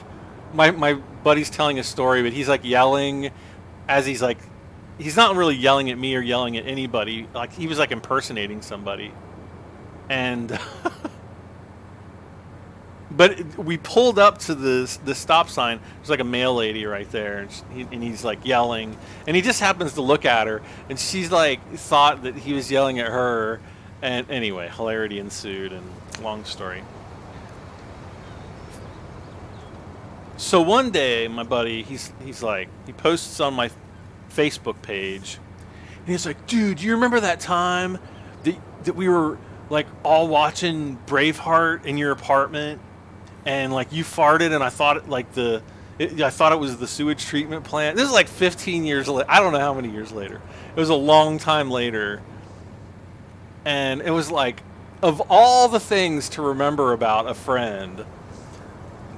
my buddy's telling a story, but he's like yelling as he's not really yelling at me or yelling at anybody. Like he was like impersonating somebody, and. But we pulled up to the stop sign. There's like a mail lady right there, and he's like yelling, and he just happens to look at her, and she's like thought that he was yelling at her, and anyway, hilarity ensued, and long story. So one day, my buddy, he posts on my Facebook page, and he's like, "Dude, do you remember that time that we were like all watching Braveheart in your apartment?" And like you farted, and I thought I thought it was the sewage treatment plant. This is like 15 years later. I don't know how many years later. It was a long time later. And it was like, of all the things to remember about a friend,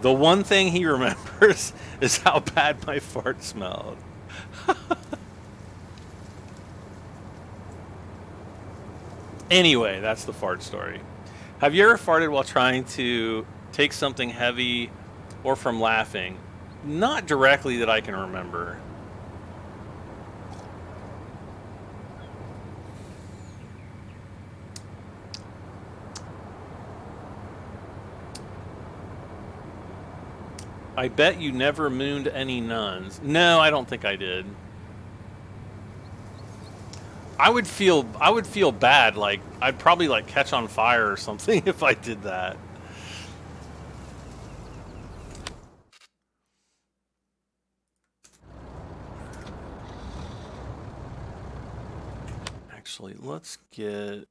the one thing he remembers is how bad my fart smelled. Anyway, that's the fart story. Have you ever farted while trying to take something heavy or from laughing? Not directly that I can remember. I bet you never mooned any nuns. No, I don't think I did. I would feel bad. Like I'd probably like catch on fire or something if I did that. Actually, let's get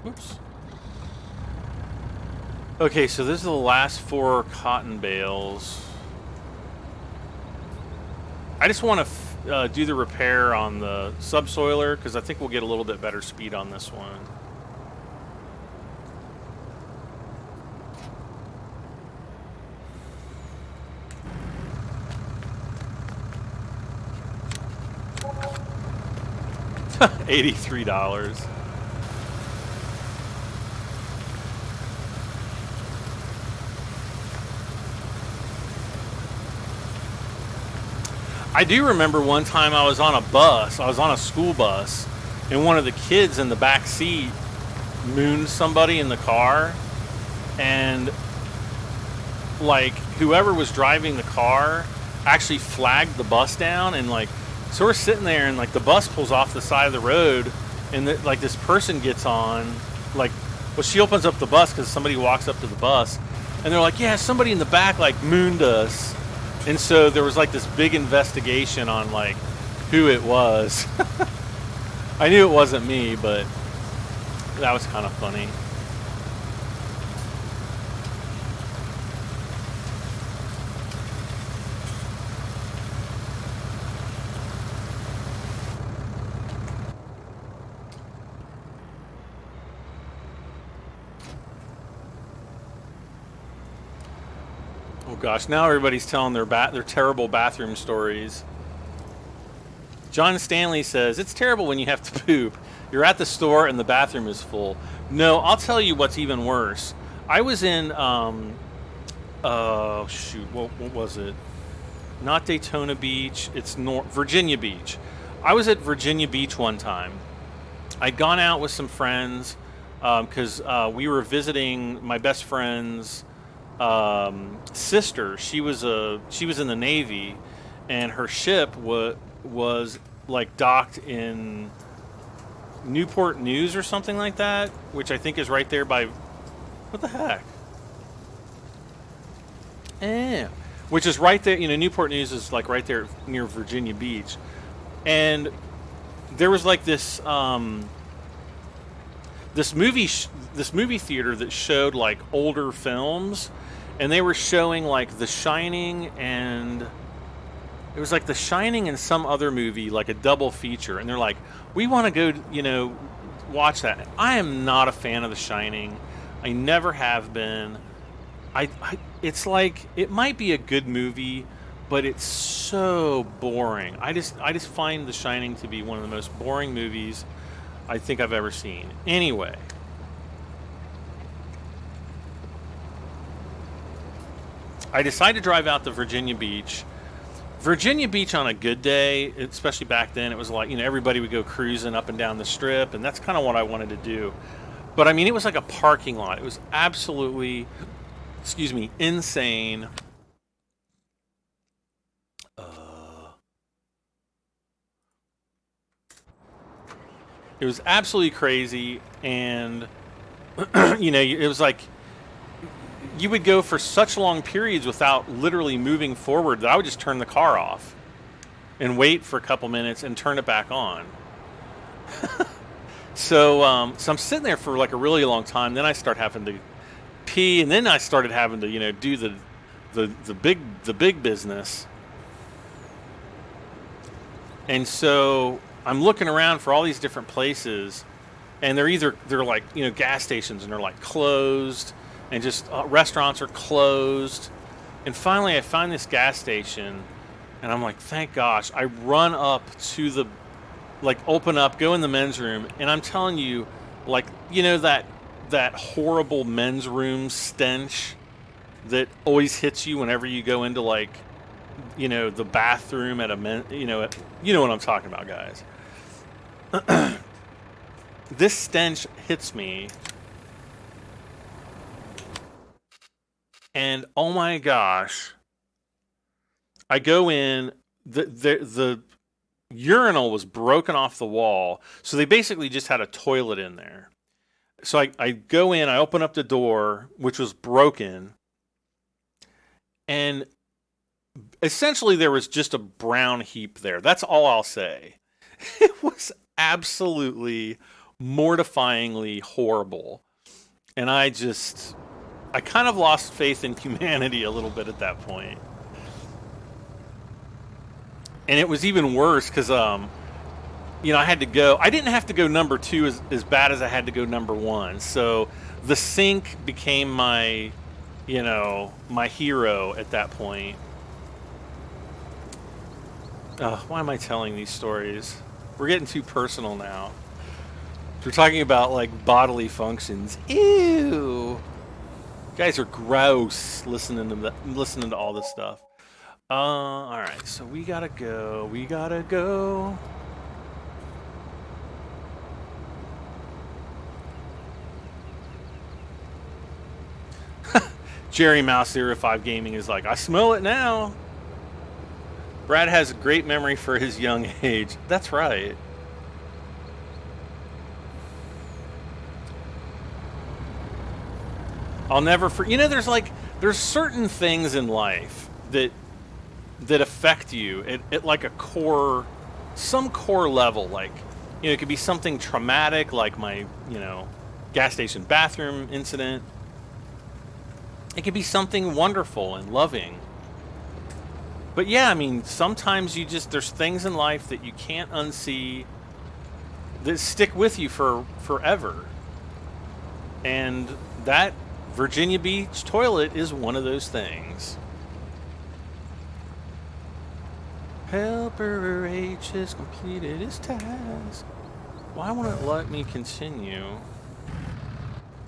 Oops. Okay, so this is the last 4 cotton bales. I just want to do the repair on the subsoiler because I think we'll get a little bit better speed on this one. $83. I do remember one time I was on a bus, I was on a school bus, and one of the kids in the back seat mooned somebody in the car, and like whoever was driving the car actually flagged the bus down, and like so we're sitting there and like the bus pulls off the side of the road, and like this person gets on, like, well, she opens up the bus because somebody walks up to the bus, and they're like, yeah, somebody in the back like mooned us. And so there was like this big investigation on like who it was. I knew it wasn't me, but that was kind of funny. Oh gosh, now everybody's telling their terrible bathroom stories. John Stanley says, it's terrible when you have to poop. You're at the store and the bathroom is full. No, I'll tell you what's even worse. I was in, shoot, what was it? Not Daytona Beach, it's Virginia Beach. I was at Virginia Beach one time. I'd gone out with some friends because we were visiting my best friend's sister. She was in the Navy, and her ship was like docked in Newport News or something like that, which I think is right there by, what the heck? Which is right there. You know, Newport News is like right there near Virginia Beach, and there was like this this movie theater that showed like older films. And they were showing like The Shining, and it was like The Shining and some other movie, like a double feature. And they're like, we want to go, you know, watch that. I am not a fan of The Shining. I never have been. It's like, it might be a good movie, but it's so boring. I just find The Shining to be one of the most boring movies I think I've ever seen. Anyway. I decided to drive out to Virginia Beach. Virginia Beach on a good day, especially back then, it was like, you know, everybody would go cruising up and down the strip, and that's kind of what I wanted to do. But I mean, it was like a parking lot. It was absolutely, insane. It was absolutely crazy, and you know, it was like, you would go for such long periods without literally moving forward that I would just turn the car off and wait for a couple minutes and turn it back on. So I'm sitting there for like a really long time. Then I start having to pee, and then I started having to, you know, do the big business. And so I'm looking around for all these different places, and they're like, you know, gas stations, and they're like closed. And just restaurants are closed. And finally I find this gas station, and I'm like, thank gosh. I run up to the, like, open up, go in the men's room, and I'm telling you, like, you know, that horrible men's room stench that always hits you whenever you go into, like, you know, the bathroom at a you know what I'm talking about, guys. This stench hits me. And oh my gosh, I go in, the urinal was broken off the wall, so they basically just had a toilet in there. So I go in, I open up the door, which was broken, and essentially there was just a brown heap there. That's all I'll say. It was absolutely mortifyingly horrible. And I kind of lost faith in humanity a little bit at that point. And it was even worse because, you know, I didn't have to go number 2 as bad as I had to go number 1. So the sync became my, you know, my hero at that point. Why am I telling these stories? We're getting too personal now. We're talking about like bodily functions. Ew. You guys are gross listening to all this stuff. All right, so we gotta go. We gotta go. Jerry Mouse 05 Gaming is like, I smell it now. Brad has a great memory for his young age. That's right. I'll never you know, there's certain things in life that affect you at like some core level. Like, you know, it could be something traumatic, like my, you know, gas station bathroom incident. It could be something wonderful and loving. But yeah, I mean, sometimes there's things in life that you can't unsee that stick with you for forever. And that Virginia Beach toilet is one of those things. Helper H has completed his task. Why won't it let me continue?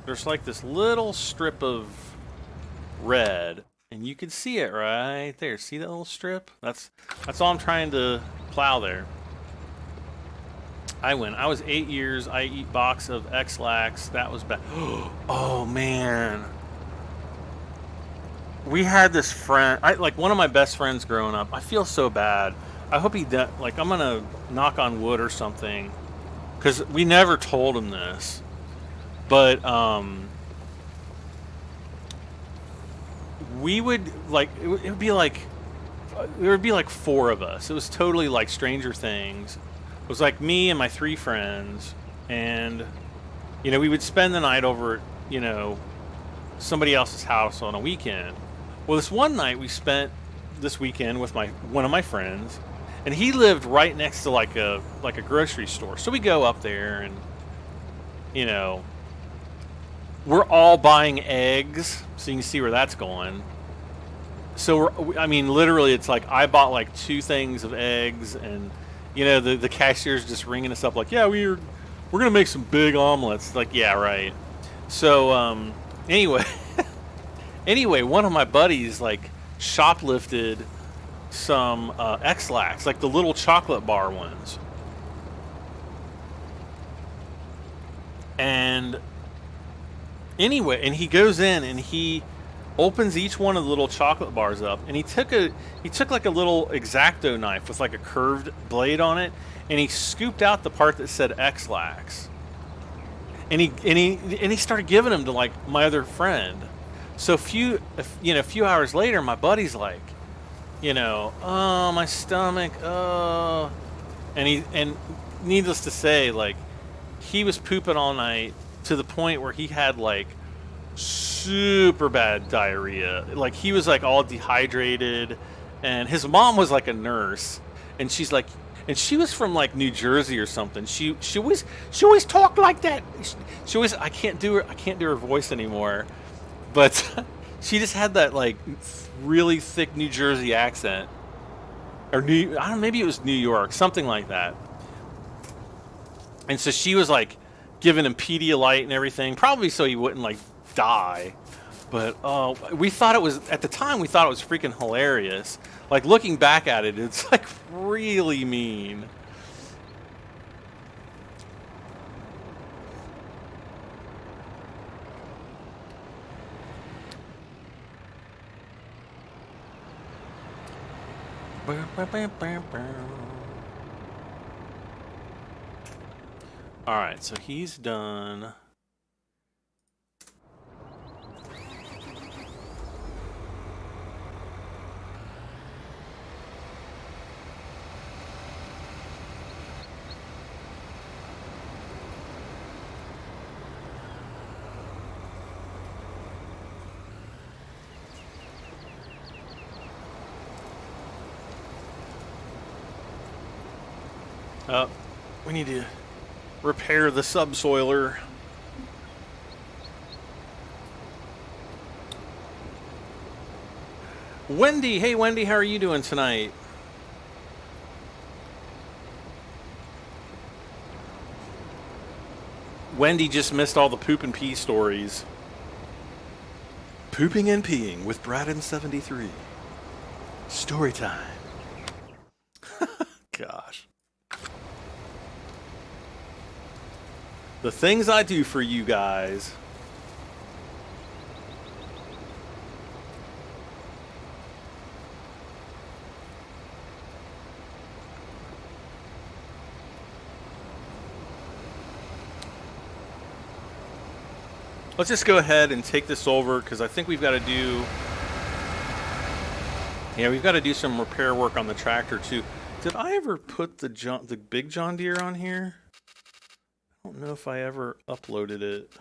There's like this little strip of red, and you can see it right there. See that little strip? That's all I'm trying to plow there. I win. I was 8 years. I eat box of X-Lax. That was bad. Oh man. We had this friend, like one of my best friends growing up. I feel so bad. I hope like, I'm gonna knock on wood or something, because we never told him this. But we would like it would be like there would be like 4 of us. It was totally like Stranger Things. It was like me and my 3 friends, and you know, we would spend the night over, you know, somebody else's house on a weekend. Well, this one night we spent this weekend with one of my friends, and he lived right next to like a grocery store. So we go up there, and you know, we're all buying eggs, so you can see where that's going. So I mean, literally, it's like I bought like 2 things of eggs, and you know, the cashier's just ringing us up like, yeah, we're gonna make some big omelets. Like, yeah, right. So anyway. Anyway, one of my buddies like shoplifted some X-Lax, like the little chocolate bar ones. And anyway, and he goes in and he opens each one of the little chocolate bars up, and he took like a little X-Acto knife with like a curved blade on it, and he scooped out the part that said X-Lax. And he started giving them to like my other friend. So a few hours later, my buddy's like, you know, oh, my stomach, oh, and needless to say, like, he was pooping all night to the point where he had like super bad diarrhea. Like, he was like all dehydrated, and his mom was like a nurse, and she's like, and she was from like New Jersey or something. She always talked like that. I can't do her voice anymore. But she just had that like really thick New Jersey accent, or I don't know, maybe it was New York, something like that. And so she was like giving him Pedialyte and everything, probably so he wouldn't like die. But we thought it was, at the time, we thought it was freaking hilarious. Like, looking back at it, it's like really mean. Alright, so he's done. We need to repair the subsoiler. Wendy, hey Wendy, how are you doing tonight? Wendy just missed all the poop and pee stories. Pooping and peeing with Brad and 73. Story time. Gosh. The things I do for you guys. Let's just go ahead and take this over because I think we've got to do... Yeah, we've got to do some repair work on the tractor too. Did I ever put the big John Deere on here? I don't know if I ever uploaded it.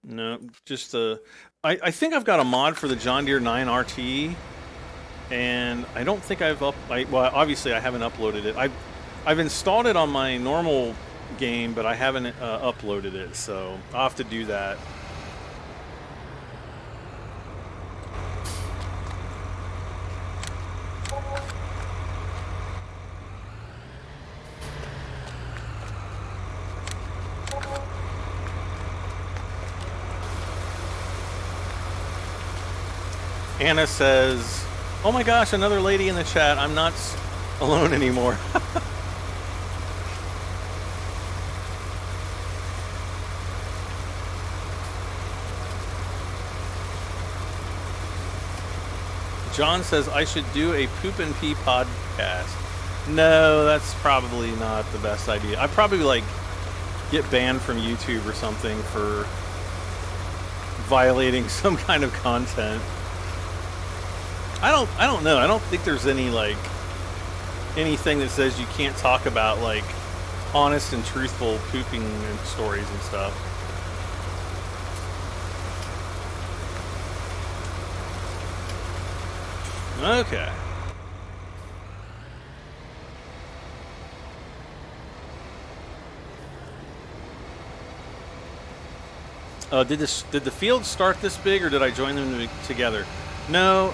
No, just the... I think I've got a mod for the John Deere 9 RT, and I don't think I've well, obviously I haven't uploaded it. I've installed it on my normal game, but I haven't uploaded it, so I'll have to do that. Anna says, oh my gosh, another lady in the chat. I'm not alone anymore. John says I should do a poop and pee podcast. No, that's probably not the best idea. I'd probably like get banned from YouTube or something for violating some kind of content. I don't know. I don't think there's any like anything that says you can't talk about like honest and truthful pooping and stories and stuff. Okay. Did the fields start this big, or did I join them together? No.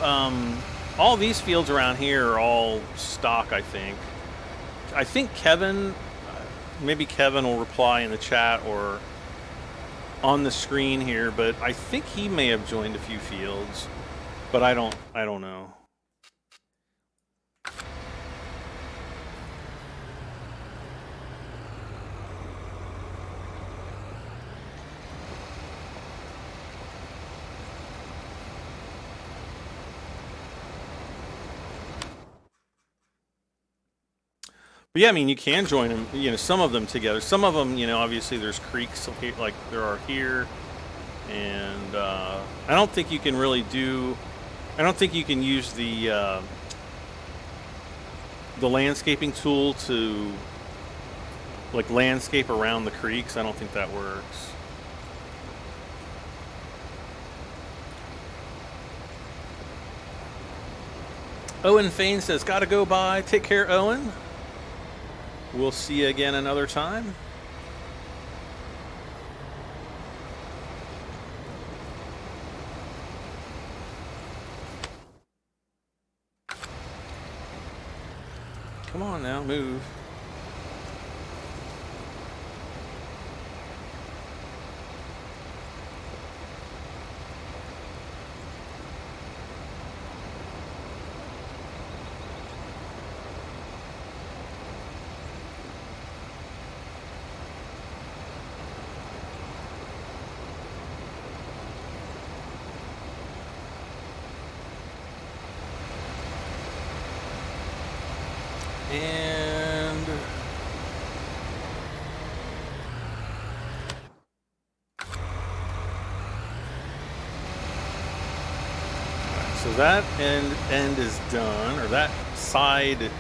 All these fields around here are all stock, I think. I think Kevin, maybe Kevin will reply in the chat or on the screen here, but I think he may have joined a few fields, but I don't know. But yeah, I mean, you can join them, you know, some of them together. Some of them, you know, obviously there's creeks like there are here. And I don't think you can really do, I don't think you can use the landscaping tool to like landscape around the creeks. I don't think that works. Owen Fain says, gotta go by. Take care, Owen. We'll see you again another time. Come on now, move. And so that end is done, or that side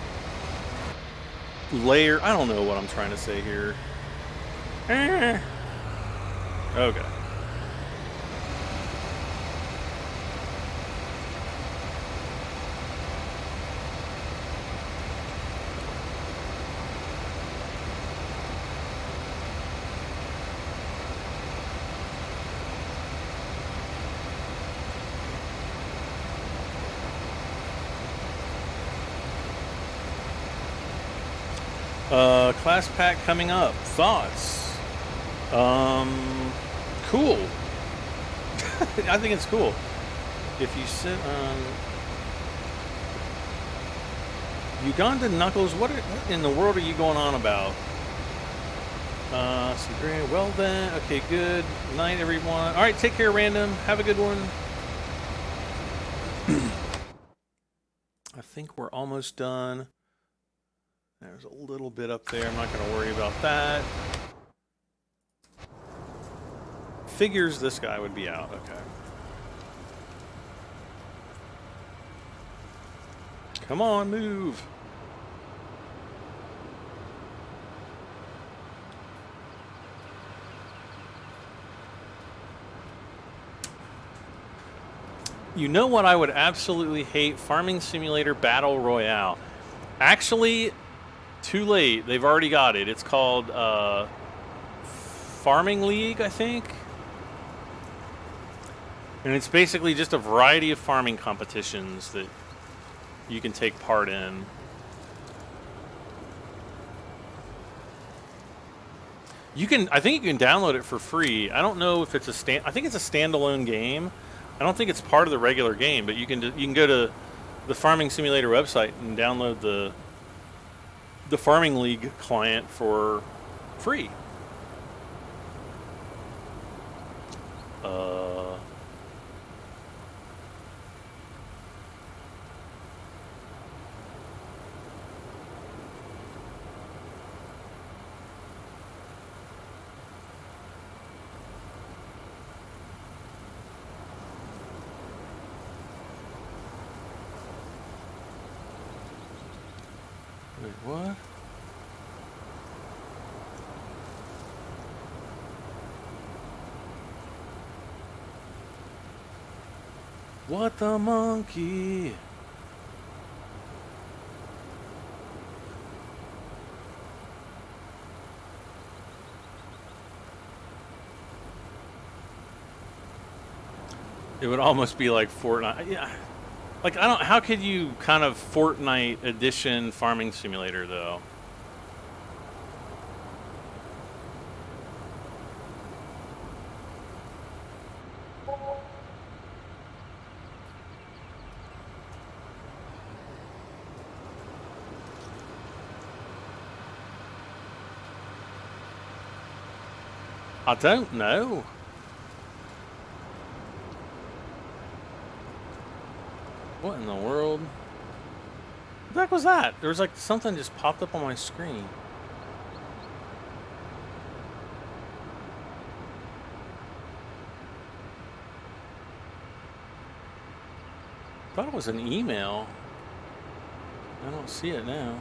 layer. I don't know what I'm trying to say here. Okay. Class pack coming up. Thoughts? Cool. I think it's cool. If you sit on Uganda Knuckles, what in the world are you going on about? Well then, okay, good night, everyone. All right, take care, random. Have a good one. I think we're almost done. There's a little bit up there. I'm not going to worry about that. Figures this guy would be out. Okay. Come on, move. You know what I would absolutely hate? Farming Simulator Battle Royale. Actually, too late. They've already got it. It's called Farming League, I think. And it's basically just a variety of farming competitions that you can take part in. I think you can download it for free. I don't know if it's I think it's a standalone game. I don't think it's part of the regular game, but you can go to the Farming Simulator website and download the Farming League client for free. Wait, what? What the monkey? It would almost be like Fortnite. Yeah. Like, how could you kind of Fortnite edition Farming Simulator, though? I don't know. What in the world? What the heck was that? There was like something just popped up on my screen. I thought it was an email. I don't see it now.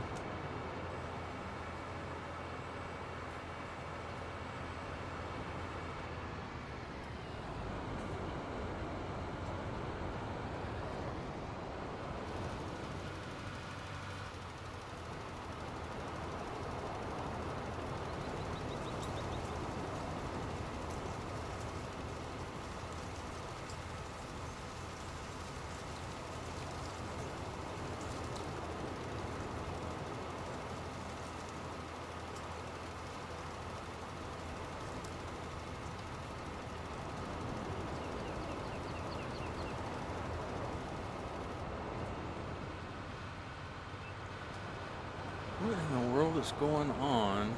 What in the world is going on?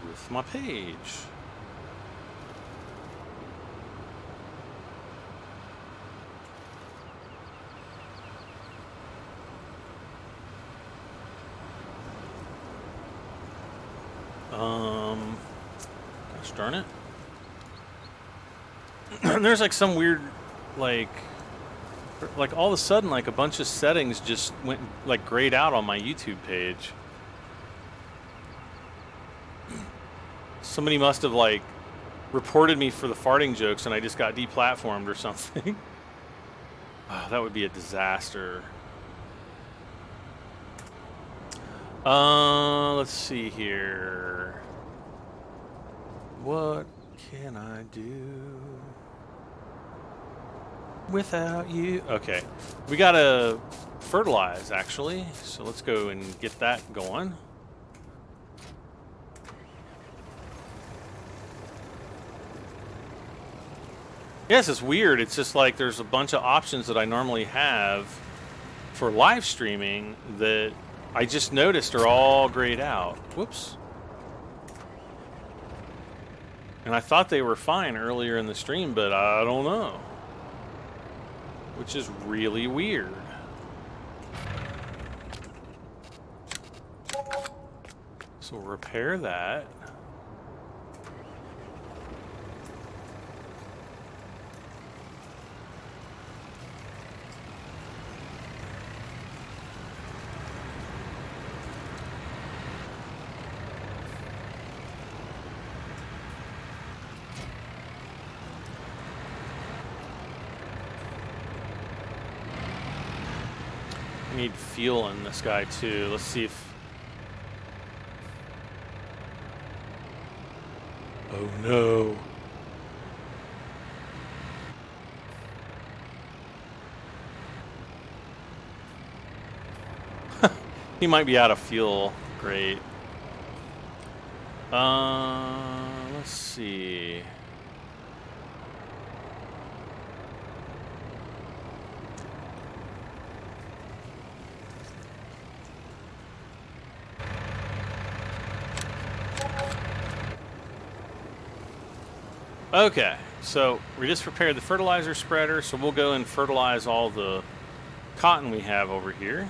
With my page. Gosh darn it. There's like some weird, like all of a sudden, like a bunch of settings just went like grayed out on my YouTube page. Somebody must have like reported me for the farting jokes and I just got deplatformed or something. Oh, that would be a disaster. Let's see here. What can I do? without you. Okay, we gotta fertilize actually, so let's go and get that going. Yes, it's weird. It's just like there's a bunch of options that I normally have for live streaming that I just noticed are all grayed out. Whoops. And I thought they were fine earlier in the stream, but I don't know. Which is really weird. So we'll repair that. Need fuel in this guy too. Let's see if... Oh no. He might be out of fuel. Great. Let's see. Okay, so we just prepared the fertilizer spreader, so we'll go and fertilize all the cotton we have over here.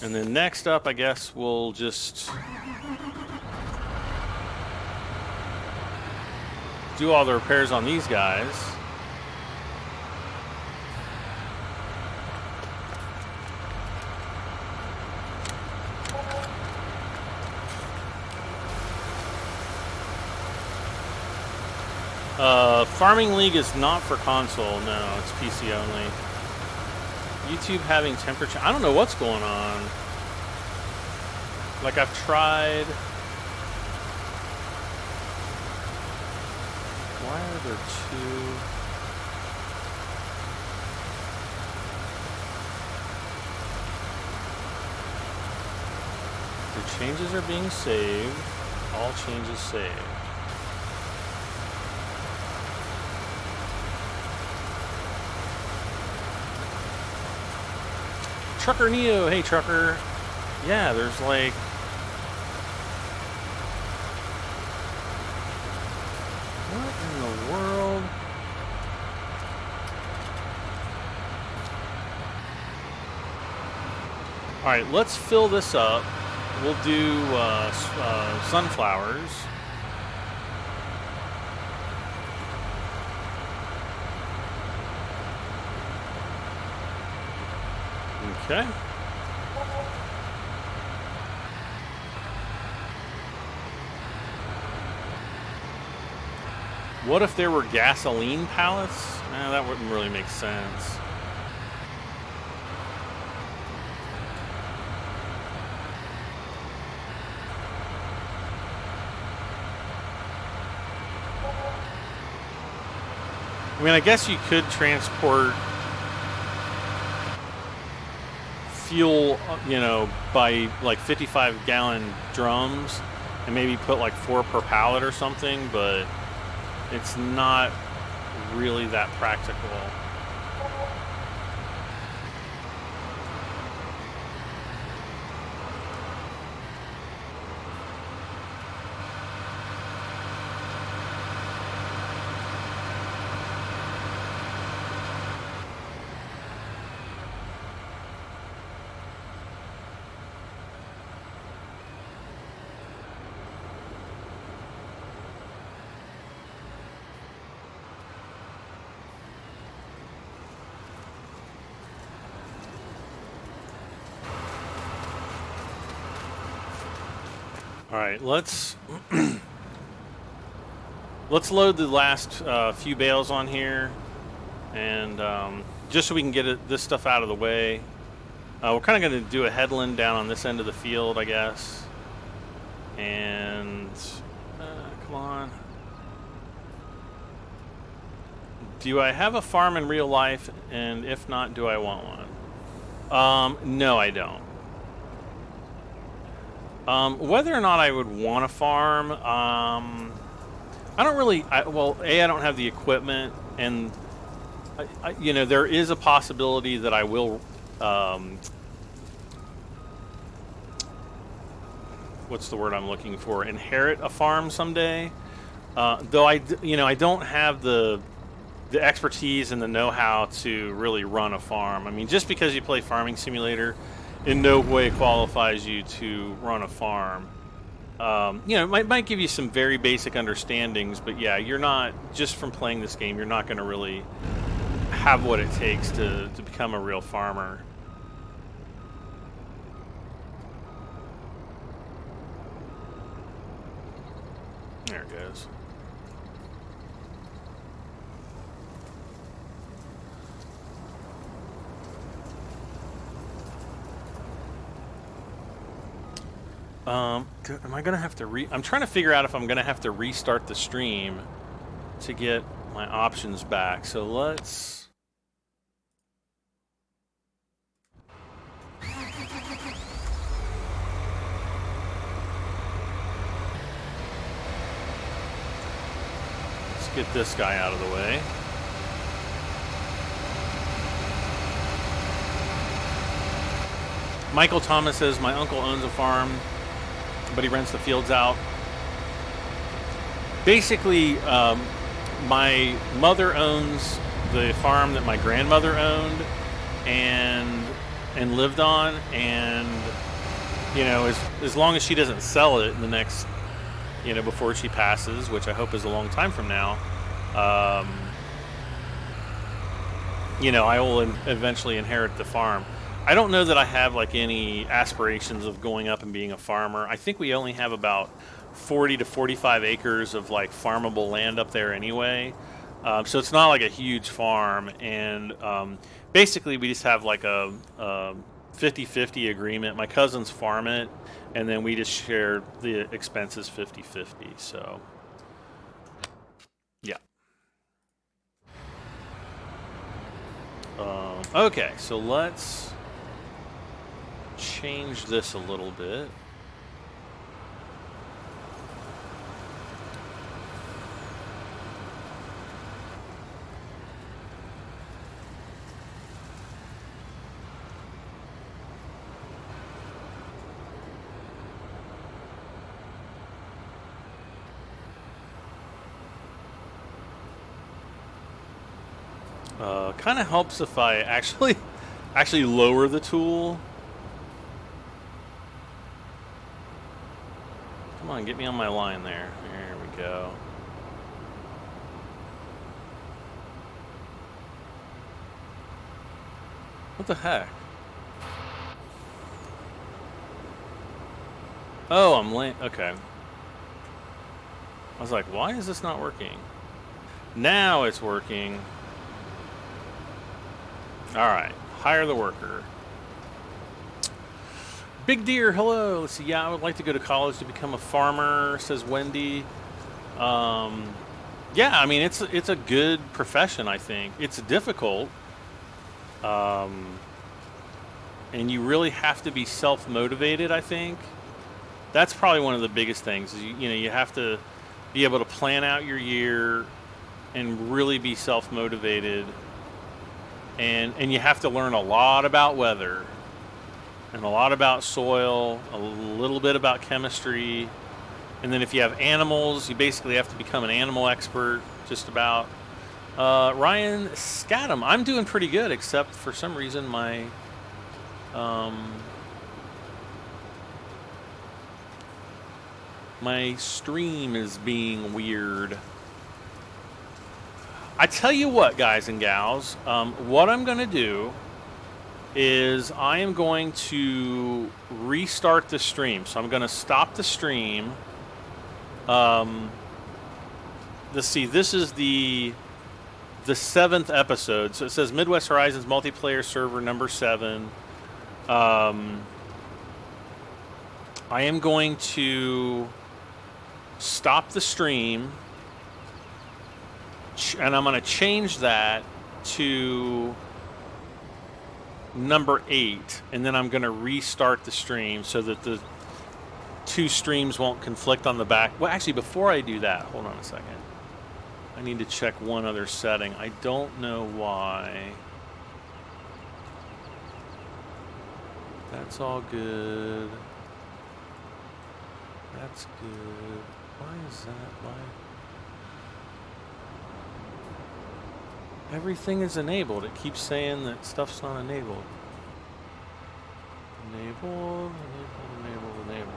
And then next up, I guess we'll just do all the repairs on these guys. Farming League is not for console, no, it's PC only. YouTube having temperature, I don't know what's going on. Like I've tried. Why are there two? The changes are being saved. All changes saved. Trucker Neo, hey Trucker. Yeah, there's like... What in the world? Alright, let's fill this up. We'll do sunflowers. Okay. What if there were gasoline pallets? That wouldn't really make sense. I mean, I guess you could transport fuel, you know, by like 55-gallon drums and maybe put like 4 per pallet or something, but it's not really that practical. All right, let's load the last few bales on here and just so we can get this stuff out of the way. We're kind of going to do a headland down on this end of the field, I guess. And come on. Do I have a farm in real life? And if not, do I want one? No, I don't. Whether or not I would want a farm, I don't really. Well, I don't have the equipment, and you know, there is a possibility that I will. What's the word I'm looking for? Inherit a farm someday. Though I don't have the expertise and the know-how to really run a farm. I mean, just because you play Farming Simulator, in no way qualifies you to run a farm. You know, it might give you some very basic understandings, but yeah, you're not, just from playing this game, you're not going to really have what it takes to become a real farmer. There it goes. Am I gonna have to I'm trying to figure out if I'm gonna have to restart the stream to get my options back. So let's. Let's get this guy out of the way. Michael Thomas says, my uncle owns a farm, but he rents the fields out. Basically, my mother owns the farm that my grandmother owned and lived on, and you know, as long as she doesn't sell it in the next, you know, before she passes, which I hope is a long time from now, you know, I will eventually inherit the farm. I don't know that I have like any aspirations of going up and being a farmer. I think we only have about 40 to 45 acres of like farmable land up there anyway. So it's not like a huge farm. And basically we just have like a 50-50 agreement. My cousins farm it, and then we just share the expenses 50-50. So yeah. Okay, so let's change this a little bit. Kind of helps if I actually lower the tool. Come on, get me on my line there. There we go. What the heck? Oh, I'm late. Okay. I was like, why is this not working? Now it's working. All right, hire the worker. Big Deer, hello. Let's see. Yeah, I would like to go to college to become a farmer, says Wendy. Yeah, I mean, it's a good profession, I think. It's difficult. And you really have to be self-motivated, I think. That's probably one of the biggest things. Is you have to be able to plan out your year and really be self-motivated. And you have to learn a lot about weather and a lot about soil, a little bit about chemistry. And then if you have animals, you basically have to become an animal expert, just about. Ryan Scadam, I'm doing pretty good, except for some reason my my stream is being weird. I tell you what, guys and gals, what I'm going to do is I am going to restart the stream. So I'm going to stop the stream. Let's see, this is the the 7th episode. So it says Midwest Horizons multiplayer server number 7. I am going to stop the stream, and I'm going to change that to number 8, and then I'm going to restart the stream so that the 2 streams won't conflict on the back. Well, actually, before I do that, hold on a second. I need to check one other setting. I don't know why. That's all good. That's good. Why is that? Why? Everything is enabled. It keeps saying that stuff's not enabled. Enabled, enabled, enabled, enabled.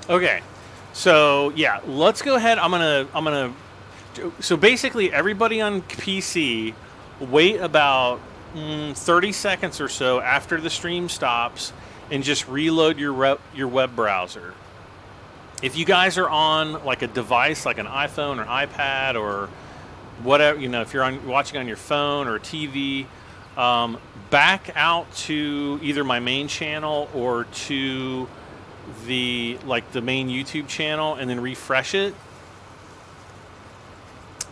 Okay, so yeah, let's go ahead. So basically, everybody on PC, wait about 30 seconds or so after the stream stops, and just reload your web browser. If you guys are on like a device, like an iPhone or iPad or whatever, if you're watching on your phone or TV, back out to either my main channel or to the main YouTube channel, and then refresh it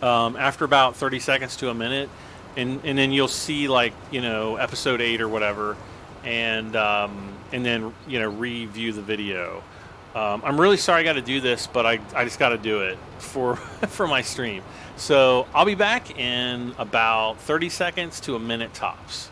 after about 30 seconds to a minute, and then you'll see episode 8 or whatever, and then review the video. I'm really sorry I got to do this, but I just got to do it for for my stream. So I'll be back in about 30 seconds to a minute tops.